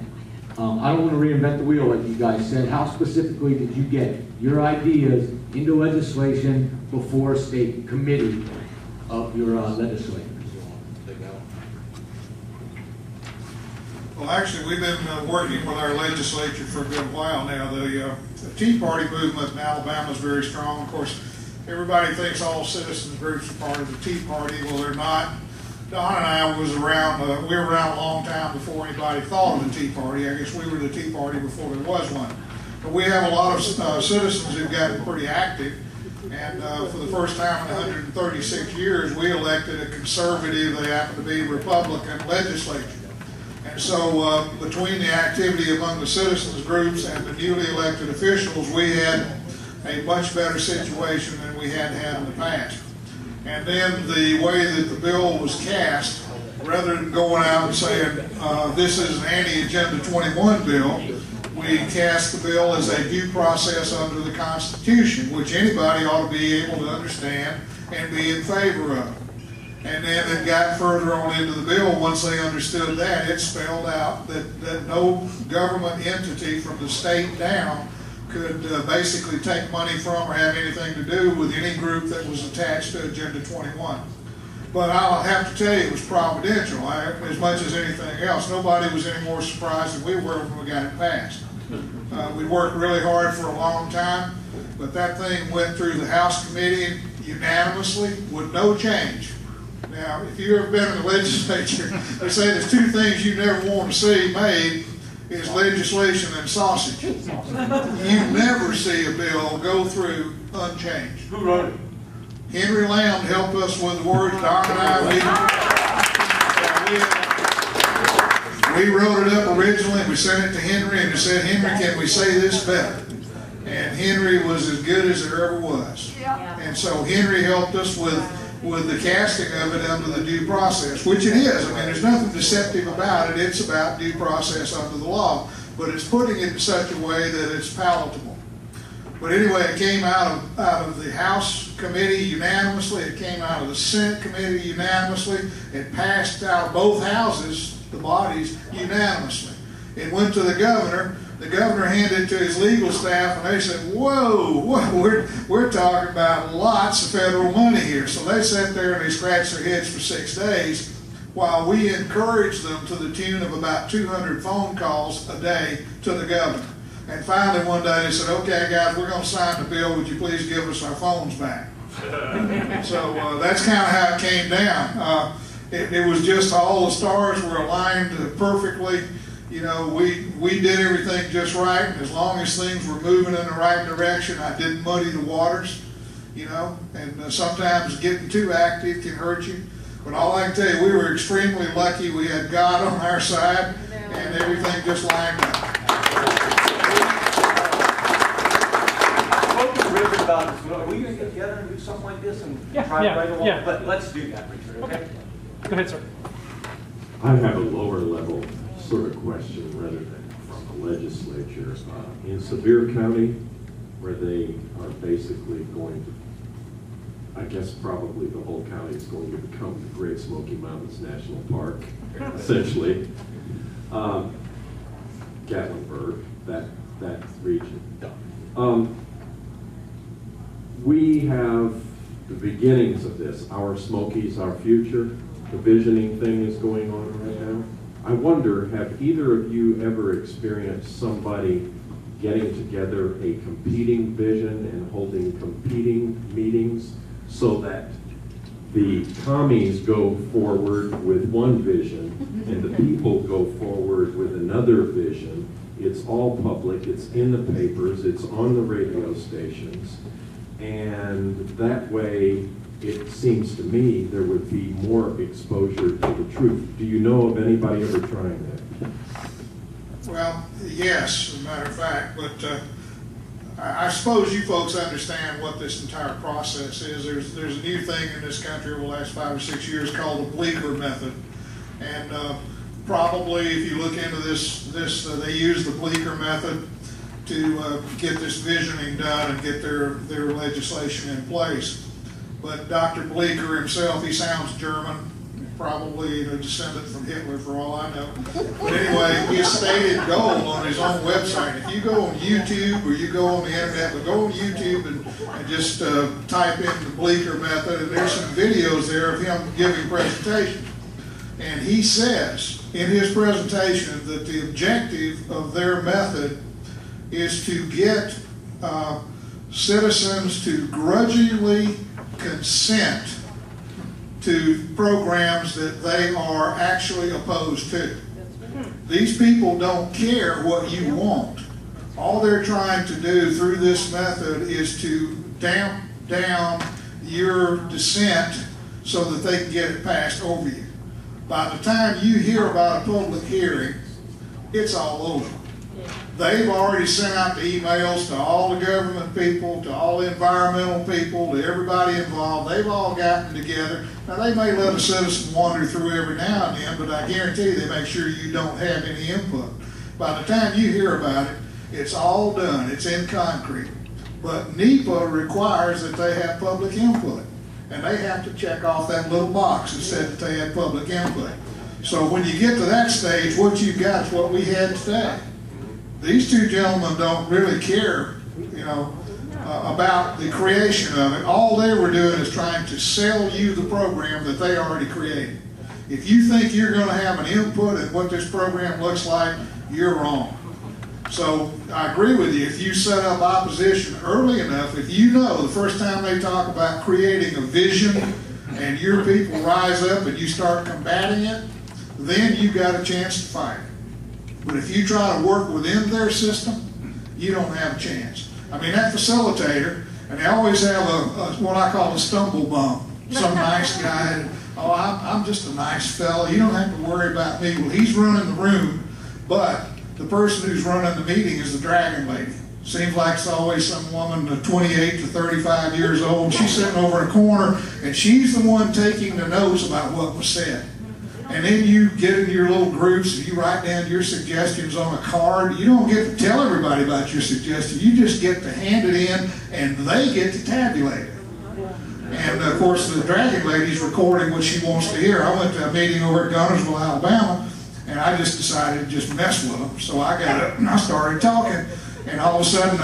I don't want to reinvent the wheel like you guys said, how specifically did you get your ideas into legislation before a state committee of your legislators? Well, actually, we've been working with our legislature for a good while now. The Tea Party movement in Alabama is very strong. Of course, everybody thinks all citizens groups are part of the Tea Party. Well, they're not. Don and I was around, we were around a long time before anybody thought of the Tea Party. I guess we were the Tea Party before there was one. But we have a lot of citizens who've gotten pretty active. And for the first time in 136 years, we elected a conservative, they happen to be Republican legislature. And so between the activity among the citizens groups and the newly elected officials, we had a much better situation than we had in the past. And then the way that the bill was cast, rather than going out and saying this is an anti-Agenda 21 bill, we cast the bill as a due process under the Constitution, which anybody ought to be able to understand and be in favor of. And then it got further on into the bill. Once they understood that, it spelled out that no government entity from the state down could basically take money from or have anything to do with any group that was attached to Agenda 21. But I'll have to tell you, it was providential. As much as anything else, nobody was any more surprised than we were when we got it passed. We worked really hard for a long time, but that thing went through the House committee unanimously with no change. Now, if you've ever been in the legislature, they say there's two things you never want to see made is legislation and sausage. You never see a bill go through unchanged. Who wrote it? Henry Lamb helped us with the words. Don and I, we wrote it up originally. We sent it to Henry and said, Henry, can we say this better? And Henry was as good as there ever was. And so Henry helped us with the casting of it under the due process, which it is. I mean, there's nothing deceptive about it. It's about due process under the law, but it's putting it in such a way that it's palatable. But anyway, it came out of the House committee unanimously. It came out of the Senate committee unanimously. It passed out of both houses, the bodies, unanimously. It went to the governor. The governor handed it to his legal staff, and they said, whoa, we're talking about lots of federal money here. So they sat there and they scratched their heads for 6 days while we encouraged them to the tune of about 200 phone calls a day to the governor. And finally one day they said, okay guys, we're going to sign the bill. Would you please give us our phones back? So that's kind of how it came down. It was just all the stars were aligned perfectly. You know, we did everything just right, and as long as things were moving in the right direction, I didn't muddy the waters, you know, and sometimes getting too active can hurt you. But all I can tell you, we were extremely lucky. We had God on our side, and everything just lined up. About this. Are we going to get together and do something like this and try to write along? Yeah. But let's do that, Richard, okay? Go ahead, sir. I have a lower level sort of question rather than from the legislature. In Sevier County, where they are basically going to, I guess probably the whole county is going to become the Great Smoky Mountains National Park, essentially. Gatlinburg, that region. We have the beginnings of this. Our Smokies, our future. The visioning thing is going on right now. I wonder, have either of you ever experienced somebody getting together a competing vision and holding competing meetings so that the commies go forward with one vision and the people go forward with another vision? It's all public, it's in the papers, it's on the radio stations. And that way, it seems to me, there would be more exposure to the truth. Do you know of anybody ever trying that? Well, yes, as a matter of fact, but I suppose you folks understand what this entire process is. There's a new thing in this country over the last 5 or 6 years called the Bleecker method. And probably if you look into this, they use the Bleecker method to get this visioning done and get their legislation in place. But Dr. Bleecker himself, he sounds German, probably a descendant from Hitler for all I know. But anyway, his stated goal on his own website, if you go on YouTube or you go on the internet, but go on YouTube and just type in the Bleecker method, and there's some videos there of him giving presentations. And he says in his presentation that the objective of their method is to get citizens to grudgingly consent to programs that they are actually opposed to. These people don't care what you want. All they're trying to do through this method is to damp down your dissent so that they can get it passed over you. By the time you hear about a public hearing, it's all over. They've already sent out the emails to all the government people, to all the environmental people, to everybody involved. They've all gotten together. Now, they may let a citizen wander through every now and then, but I guarantee you they make sure you don't have any input. By the time you hear about it, it's all done. It's in concrete. But NEPA requires that they have public input. and they have to check off that little box that said that they had public input. So when you get to that stage, what you've got is what we had today. These two gentlemen don't really care, you know, about the creation of it. All they were doing is trying to sell you the program that they already created. If you think you're going to have an input in what this program looks like, you're wrong. So I agree with you. If you set up opposition early enough, if you know the first time they talk about creating a vision and your people rise up and you start combating it, then you've got a chance to fight. But if you try to work within their system, you don't have a chance. I mean, that facilitator, and they always have what I call a stumble bump. Some nice guy, oh, I'm just a nice fella, you don't have to worry about me. Well, he's running the room, but the person who's running the meeting is the dragon lady. Seems like it's always some woman 28 to 35 years old. She's sitting over in a corner, and she's the one taking the notes about what was said. And then you get in your little groups and you write down your suggestions on a card. You don't get to tell everybody about your suggestion. You just get to hand it in, and they get to tabulate it. And of course, the dragon lady's recording what she wants to hear. I went to a meeting over at Gunnersville, Alabama, and I just decided to just mess with them. So I got up and I started talking. And all of a sudden,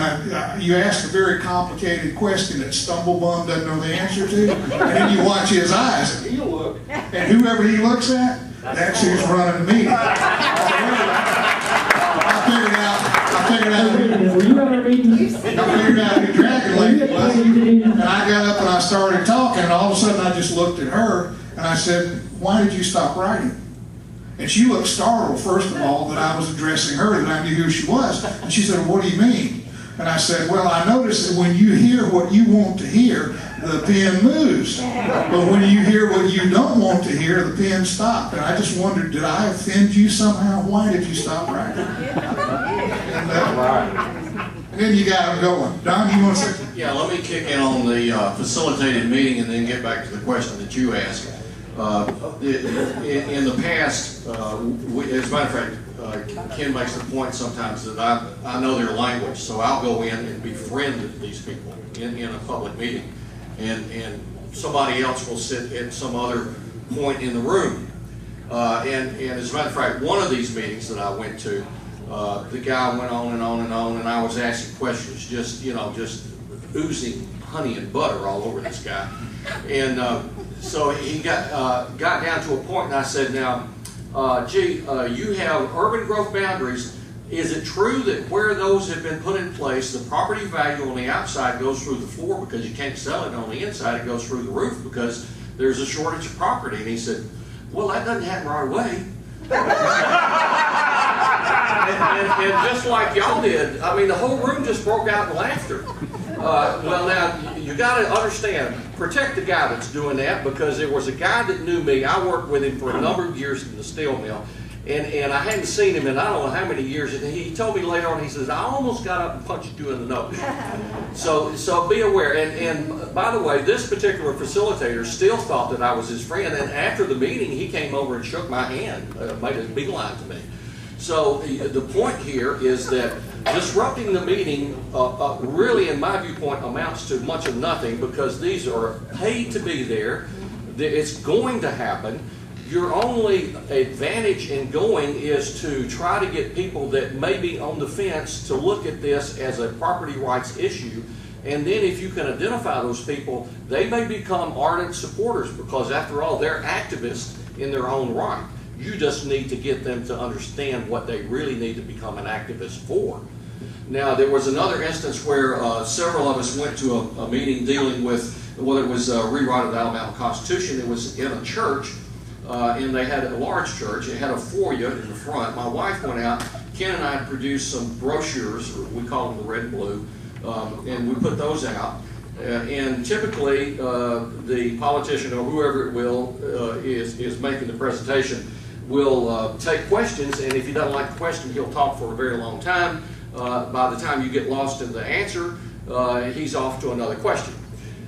you ask a very complicated question that Stumblebum doesn't know the answer to, and then you watch his eyes, and he'll look. And whoever he looks at, that's who's running the meeting. I figured out who Dragon Lady was, and I got up and I started talking, and all of a sudden I just looked at her, and I said, "Why did you stop writing?" And she looked startled, first of all, that I was addressing her, that I knew who she was. And she said, "What do you mean?" And I said, "Well, I noticed that when you hear what you want to hear, the pen moves. But when you hear what you don't want to hear, the pen stopped." And I just wondered, did I offend you somehow? Why did you stop writing? And then you got them going. Don, you want to say? Yeah, let me kick in on the facilitated meeting and then get back to the question that you asked. In the past, as a matter of fact, Ken makes the point sometimes that I know their language, so I'll go in and befriend these people in a public meeting, and somebody else will sit at some other point in the room. And as a matter of fact, one of these meetings that I went to, the guy went on and on and on, and I was asking questions, just oozing honey and butter all over this guy, and so he got down to a point, and I said, "Now, you have urban growth boundaries. Is it true that where those have been put in place, the property value on the outside goes through the floor because you can't sell it on the inside? It goes through the roof because there's a shortage of property." And he said, "Well, that doesn't happen right away." and just like y'all did, I mean, the whole room just broke out in laughter. Well, now, you got to understand, protect the guy that's doing that, because there was a guy that knew me. I worked with him for a number of years in the steel mill, and I hadn't seen him in I don't know how many years, and he told me later on, he says, "I almost got up and punched you in the nose." So be aware. And by the way, this particular facilitator still thought that I was his friend, and after the meeting, he came over and shook my hand, made a beeline to me. So the point here is that disrupting the meeting really, in my viewpoint, amounts to much of nothing, because these are paid to be there. It's going to happen. Your only advantage in going is to try to get people that may be on the fence to look at this as a property rights issue. And then if you can identify those people, they may become ardent supporters, because after all, they're activists in their own right. You just need to get them to understand what they really need to become an activist for. Now, there was another instance where several of us went to a meeting dealing with, well, it was a rewrite of the Alabama Constitution. It was in a church, and they had a large church. It had a foyer in the front. My wife went out. Ken and I produced some brochures, we call them the red and blue, and we put those out. And typically, the politician or whoever it will is making the presentation will take questions, and if he doesn't like the question, he'll talk for a very long time. By the time you get lost in the answer, he's off to another question.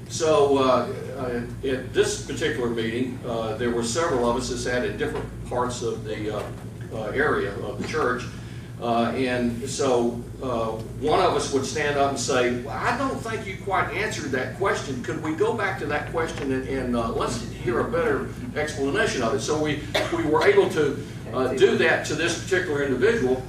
So at this particular meeting, there were several of us that sat in different parts of the area of the church. And so one of us would stand up and say, well, I don't think you quite answered that question. Could we go back to that question and let's hear a better explanation of it? So we were able to do that to this particular individual.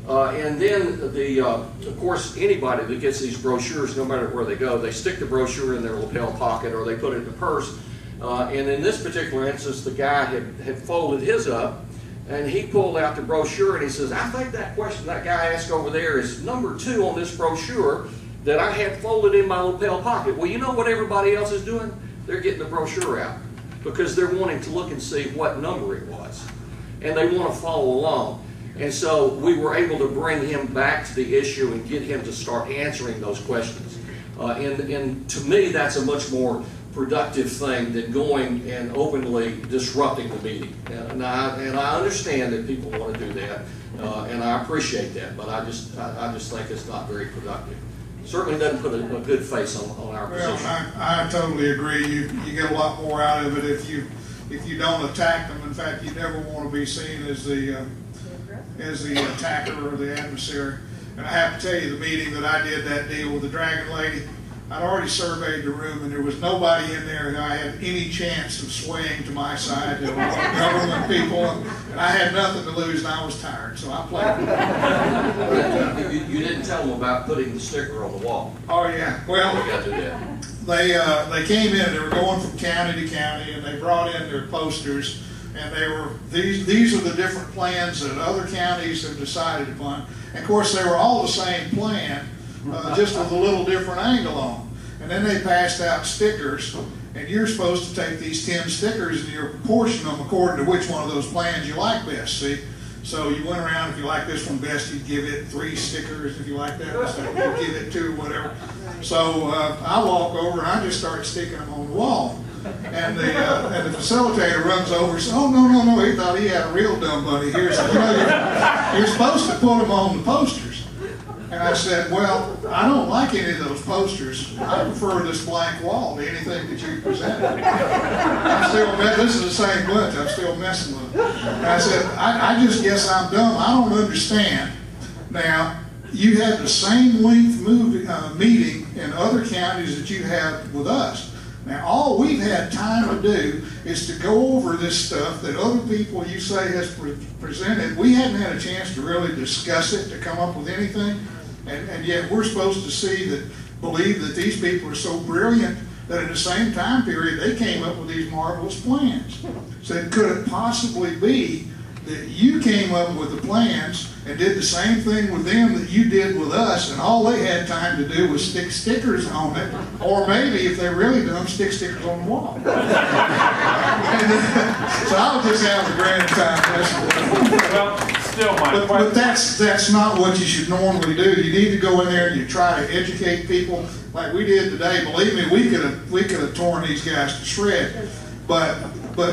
And then, of course, anybody that gets these brochures, no matter where they go, they stick the brochure in their lapel pocket or they put it in the purse. And in this particular instance, the guy had folded his up, and he pulled out the brochure and he says, I think that question that guy asked over there is number 2 on this brochure that I had folded in my lapel pocket. Well, you know what everybody else is doing? They're getting the brochure out because they're wanting to look and see what number it was. And they want to follow along. And so we were able to bring him back to the issue and get him to start answering those questions. And to me, that's a much more productive thing than going and openly disrupting the meeting. And I understand that people want to do that, and I appreciate that, but I just think it's not very productive. Certainly doesn't put a good face on our position. Well, I totally agree. You get a lot more out of it if you don't attack them. In fact, you never want to be seen as the attacker or the adversary. And I have to tell you, the meeting that I did that deal with the Dragon Lady, I'd already surveyed the room, and there was nobody in there that I had any chance of swaying to my side. There were government people, and I had nothing to lose, and I was tired, so I played. You didn't tell them about putting the sticker on the wall. Oh yeah, well, we got to do that. They came in. They were going from county to county, and they brought in their posters, and they were these are the different plans that other counties have decided upon. And of course, they were all the same plan, just with a little different angle on them. And then they passed out stickers, and you're supposed to take these 10 stickers and you're proportion them according to which one of those plans you like best, see? So you went around, if you like this one best, you'd give it 3 stickers. If you like that one, you'd give it 2 or whatever. So I walk over and I just start sticking them on the wall. And the facilitator runs over and says, oh, no, he thought he had a real dumb buddy here. So, you're supposed to put them on the posters. And I said, well, I don't like any of those posters. I prefer this blank wall to anything that you presented. This is the same bunch. I'm still messing with it. And I said, I just guess I'm dumb. I don't understand. Now, you had the same length meeting in other counties that you have with us. Now, all we've had time to do is to go over this stuff that other people you say has presented. We hadn't had a chance to really discuss it, to come up with anything. And yet we're supposed to believe that these people are so brilliant that in the same time period they came up with these marvelous plans. So could it possibly be that you came up with the plans and did the same thing with them that you did with us, and all they had time to do was stick stickers on it, or maybe, if they're really dumb, stick stickers on the wall. So I was just having a grand time. Well, still my but that's not what you should normally do. You need to go in there and you try to educate people like we did today. Believe me, we could have torn these guys to shreds. But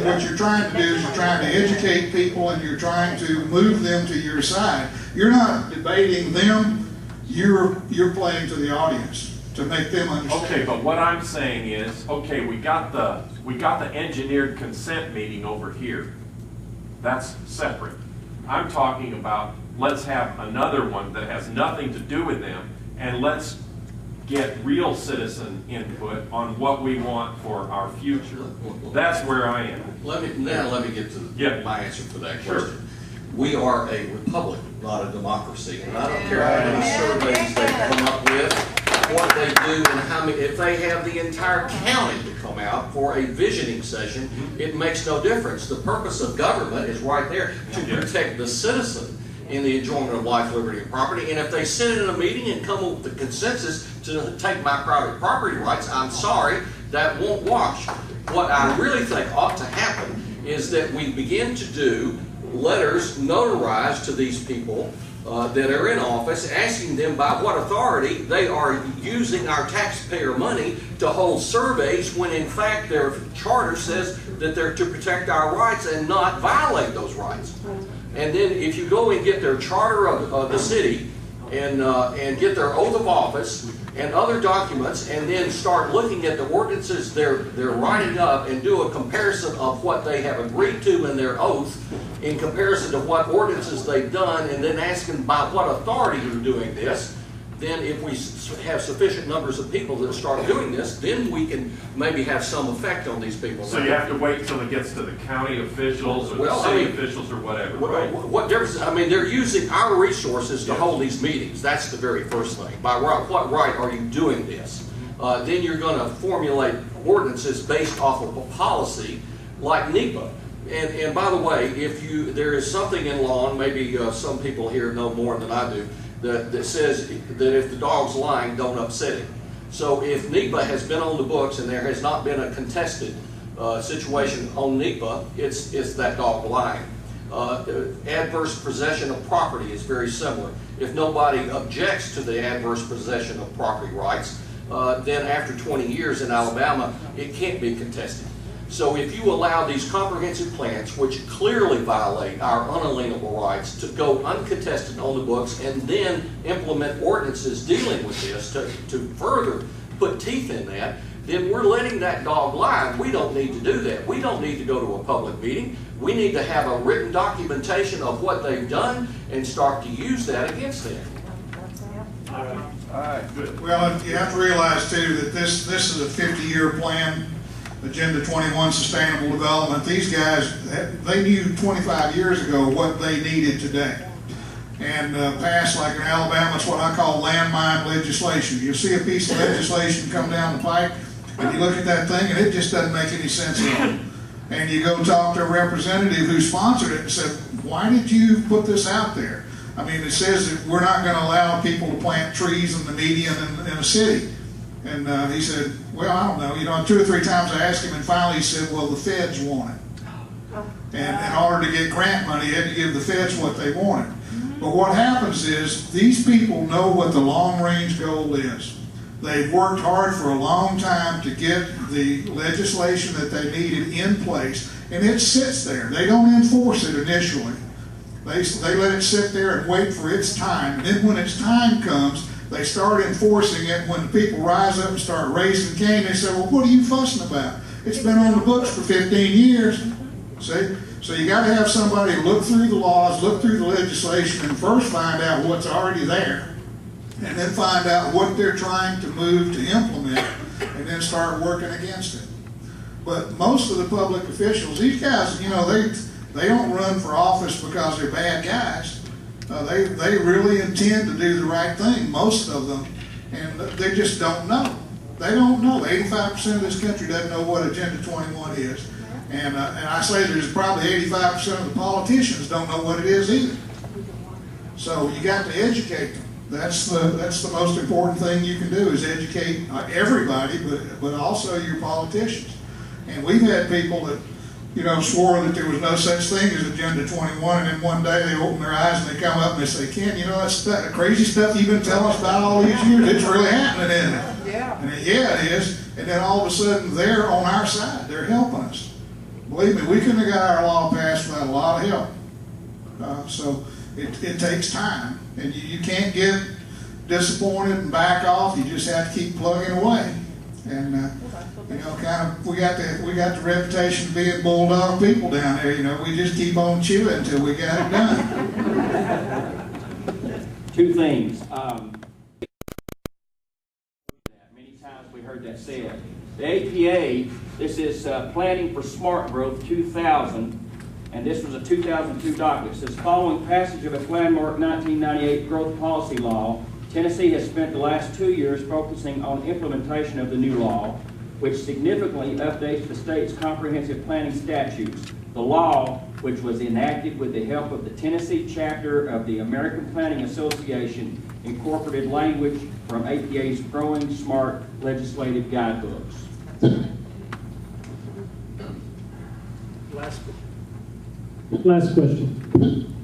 what you're trying to do is you're trying to educate people and you're trying to move them to your side. You're not debating them. You're playing to the audience to make them understand. Okay, but what I'm saying is, okay, we got the engineered consent meeting over here. That's separate. I'm talking about, let's have another one that has nothing to do with them, and let's get real citizen input on what we want for our future. That's where I am. Let me get to my answer for that question. We are a republic, not a democracy, and I don't care how many surveys they come up with, what they do, and how many. If they have the entire county to come out for a visioning session, it makes no difference. The purpose of government is right there to protect the citizen in the enjoyment of life, liberty, and property. And if they sit in a meeting and come up with the consensus to take my private property rights, I'm sorry, that won't wash. What I really think ought to happen is that we begin to do letters notarized to these people that are in office, asking them by what authority they are using our taxpayer money to hold surveys when in fact their charter says that they're to protect our rights and not violate those rights. And then if you go and get their charter of the city and get their oath of office and other documents, and then start looking at the ordinances they're writing up and do a comparison of what they have agreed to in their oath in comparison to what ordinances they've done, and then asking by what authority you're doing this. Then if we have sufficient numbers of people that start doing this, then we can maybe have some effect on these people. So you have to wait until it gets to the county officials or the city officials or whatever, right? What difference? I mean, they're using our resources to hold these meetings. That's the very first thing. By what right are you doing this? Then you're going to formulate ordinances based off of a policy like NEPA. And by the way, if there is something in law, and maybe some people here know more than I do, that says that if the dog's lying, don't upset him. So if NEPA has been on the books and there has not been a contested situation on NEPA, it's that dog lying. Adverse possession of property is very similar. If nobody objects to the adverse possession of property rights, then after 20 years in Alabama, it can't be contested. So if you allow these comprehensive plans, which clearly violate our unalienable rights, to go uncontested on the books and then implement ordinances dealing with this to further put teeth in that, then we're letting that dog lie. We don't need to do that. We don't need to go to a public meeting. We need to have a written documentation of what they've done and start to use that against them. All right, good. Well, you have to realize too that this is a 50-year plan. Agenda 21 Sustainable Development. These guys, they knew 25 years ago what they needed today. And passed, like in Alabama, it's what I call landmine legislation. You see a piece of legislation come down the pike, and you look at that thing, and it just doesn't make any sense at all. And you go talk to a representative who sponsored it and said, why did you put this out there? I mean, it says that we're not going to allow people to plant trees in the median in a city. And he said, well, I don't know. You know, 2 or 3 times I asked him, and finally he said, well, the feds want it. And in order to get grant money, you had to give the feds what they wanted. But what happens is, these people know what the long-range goal is. They've worked hard for a long time to get the legislation that they needed in place, and it sits there. They don't enforce it initially. They let it sit there and wait for its time. And then when its time comes, they start enforcing it. When the people rise up and start raising Cain, they say, well, what are you fussing about? It's been on the books for 15 years. See? So you got to have somebody look through the laws, look through the legislation, and first find out what's already there. And then find out what they're trying to move to implement, and then start working against it. But most of the public officials, these guys, you know, they don't run for office because they're bad guys. They really intend to do the right thing, most of them, and they just don't know. They don't know. 85% of this country doesn't know what Agenda 21 is. And I say there's probably 85% of the politicians don't know what it is either. So you got to educate them. That's the most important thing you can do, is educate everybody, but also your politicians. And we've had people that, you know, swore that there was no such thing as Agenda 21, and then one day they open their eyes and they come up and they say, Ken, you know, that crazy stuff you've been telling us about all these years, it's really happening, isn't it? Yeah. And yeah, it is. And then all of a sudden they're on our side. They're helping us. Believe me, we couldn't have got our law passed without a lot of help. So it takes time. And you can't get disappointed and back off. You just have to keep plugging away. And you know, kind of, we got the reputation of being bulldog people down there. You know, we just keep on chewing until we got it done. 2 things. Many times we heard that said. The APA, this is Planning for Smart Growth 2000, and this was a 2002 document. It says, following passage of its landmark 1998 growth policy law, Tennessee has spent the last 2 years focusing on implementation of the new law, which significantly updates the state's comprehensive planning statutes. The law, which was enacted with the help of the Tennessee chapter of the American Planning Association, incorporated language from APA's Growing Smart legislative guidebooks. Last question.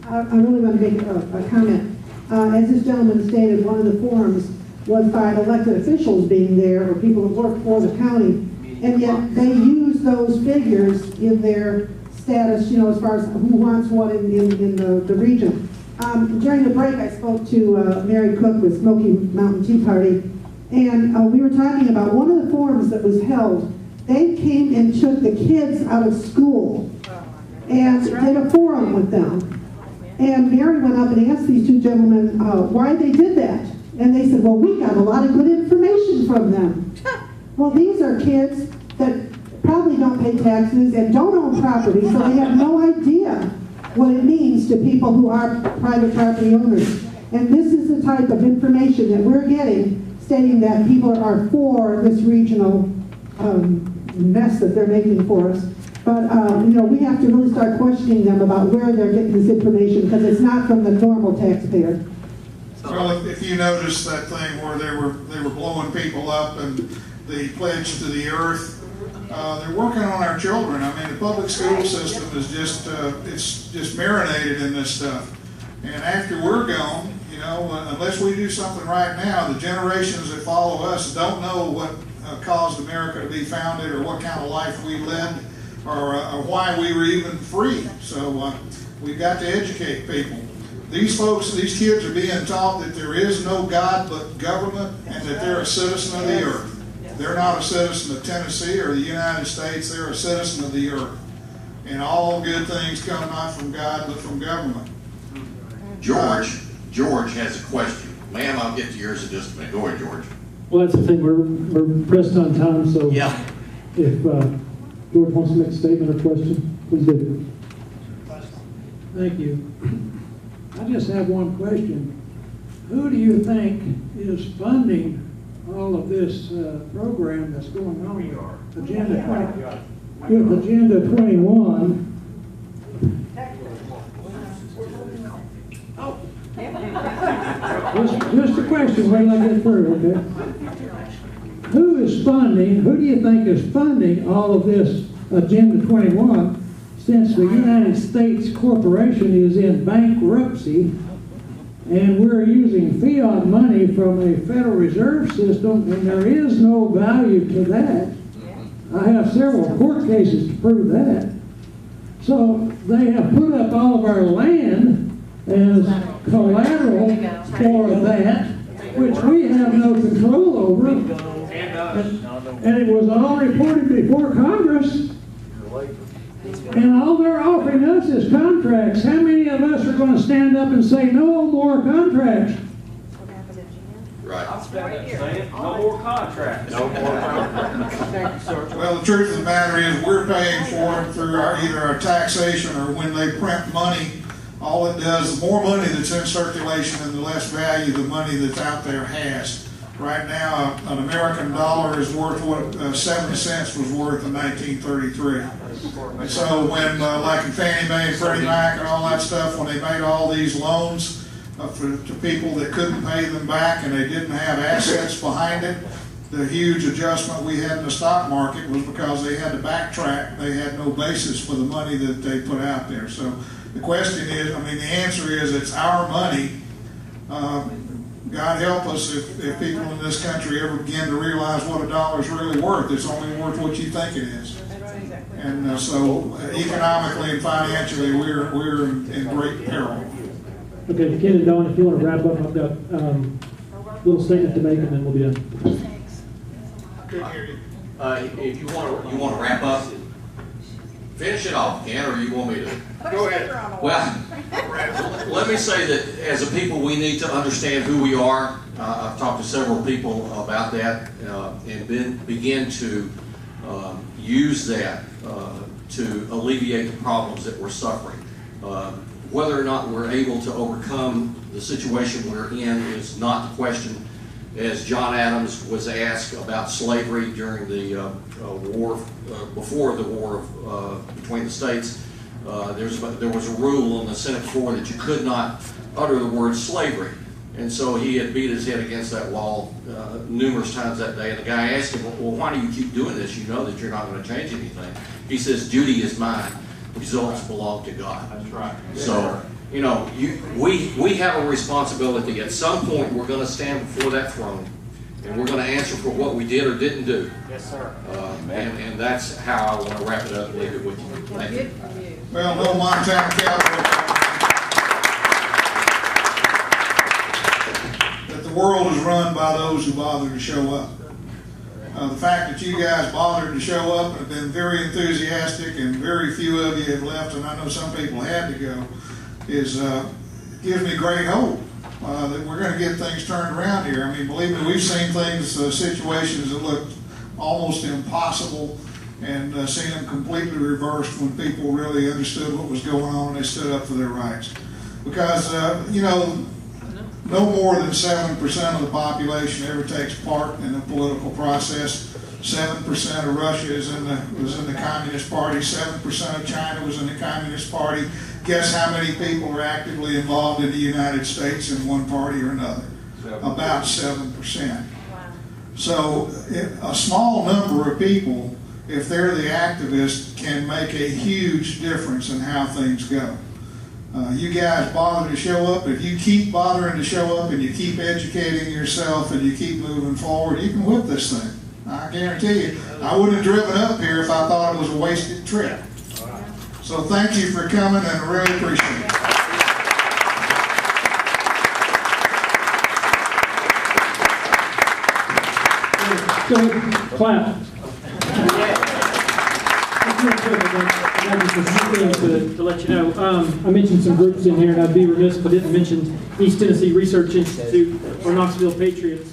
I really want to make a comment. As this gentleman stated, one of the forums was by elected officials being there, or people that work for the county, and yet they use those figures in their status, you know, as far as who wants what in the region. During the break, I spoke to Mary Cook with Smoky Mountain Tea Party, and we were talking about one of the forums that was held. They came and took the kids out of school and did a forum with them. And Mary went up and asked these two gentlemen why they did that. And they said, well, we got a lot of good information from them. Well, these are kids that probably don't pay taxes and don't own property, so they have no idea what it means to people who are private property owners. And this is the type of information that we're getting, stating that people are for this regional mess that they're making for us. But, you know, we have to really start questioning them about where they're getting this information, because it's not from the normal taxpayer. Well, if you notice that thing where they were blowing people up and the pledge to the earth, they're working on our children. I mean, the public school system is just, it's just marinated in this stuff. And after we're gone, you know, unless we do something right now, the generations that follow us don't know what caused America to be founded, or what kind of life we led, or why we were even free. So we've got to educate people. These folks, these kids are being taught that there is no God but government, and that they're a citizen of the earth. They're not a citizen of Tennessee or the United States, they're a citizen of the earth. And all good things come not from God but from government. George has a question. Ma'am, I'll get to yours in just a minute. Go ahead, George. Well, that's the thing, we're pressed on time, so yeah. If George wants to make a statement or question, please do. Thank you. I just have one question. Who do you think is funding all of this program that's going on with Agenda 21? Just a question, wait till I get through, okay? Who do you think is funding all of this Agenda 21, since the United States corporation is in bankruptcy and we're using fiat money from a Federal Reserve system, and there is no value to that? I have several court cases to prove that. So they have put up all of our land as collateral for that, which we have no control over. And it was all reported before Congress. And all they're offering us is contracts. How many of us are going to stand up and say no more contracts? Right. I'm saying no more contracts. No more contracts. Well, the truth of the matter is we're paying for it through either our taxation or when they print money. All it does, the more money that's in circulation and the less value the money that's out there has. Right now, an American dollar is worth what 7 cents was worth in 1933. And so when, like in Fannie Mae and Freddie Mac and all that stuff, when they made all these loans to people that couldn't pay them back and they didn't have assets behind it, the huge adjustment we had in the stock market was because they had to backtrack. They had no basis for the money that they put out there. So the question is, I mean, the answer is it's our money. God help us if people in this country ever begin to realize what a dollar is really worth. It's only worth what you think it is. And so economically and financially, we're in great peril. Okay, Ken and Dawn, if you want to wrap up, I've got a little statement to make, and then we'll be done. If you want to wrap up, finish it off, Ken, or you want me to? Go ahead. Well, let me say that as a people, we need to understand who we are. I've talked to several people about that, and then begin to use that to alleviate the problems that we're suffering. Whether or not we're able to overcome the situation we're in is not the question. As John Adams was asked about slavery during the war, before the war between the states, there was a rule on the Senate floor that you could not utter the word slavery. And so he had beat his head against that wall numerous times that day. And the guy asked him, well, why do you keep doing this? You know that you're not going to change anything. He says, duty is mine. Results belong to God. That's right. So, you know, we have a responsibility. At some point, we're going to stand before that throne, and we're going to answer for what we did or didn't do. Yes, sir. And that's how I want to wrap it up and leave it with you. Thank you. Well, no Montana Cowboy. world is run by those who bother to show up. The fact that you guys bothered to show up and have been very enthusiastic, and very few of you have left, and I know some people had to go, gives me great hope that we're going to get things turned around here. I mean, believe me, we've seen things, situations that looked almost impossible, and seen them completely reversed when people really understood what was going on and they stood up for their rights. Because, no more than 7% of the population ever takes part in the political process. 7% of Russia was in the Communist Party. 7% of China was in the Communist Party. Guess how many people are actively involved in the United States in one party or another? About 7%. So a small number of people, if they're the activists, can make a huge difference in how things go. You guys bother to show up. If you keep bothering to show up and you keep educating yourself and you keep moving forward, you can whip this thing. I guarantee you. I wouldn't have driven up here if I thought it was a wasted trip. So thank you for coming, and I really appreciate it. So, clap. To let you know, I mentioned some groups in here, and I'd be remiss if I didn't mention East Tennessee Research Institute for Knoxville Patriots.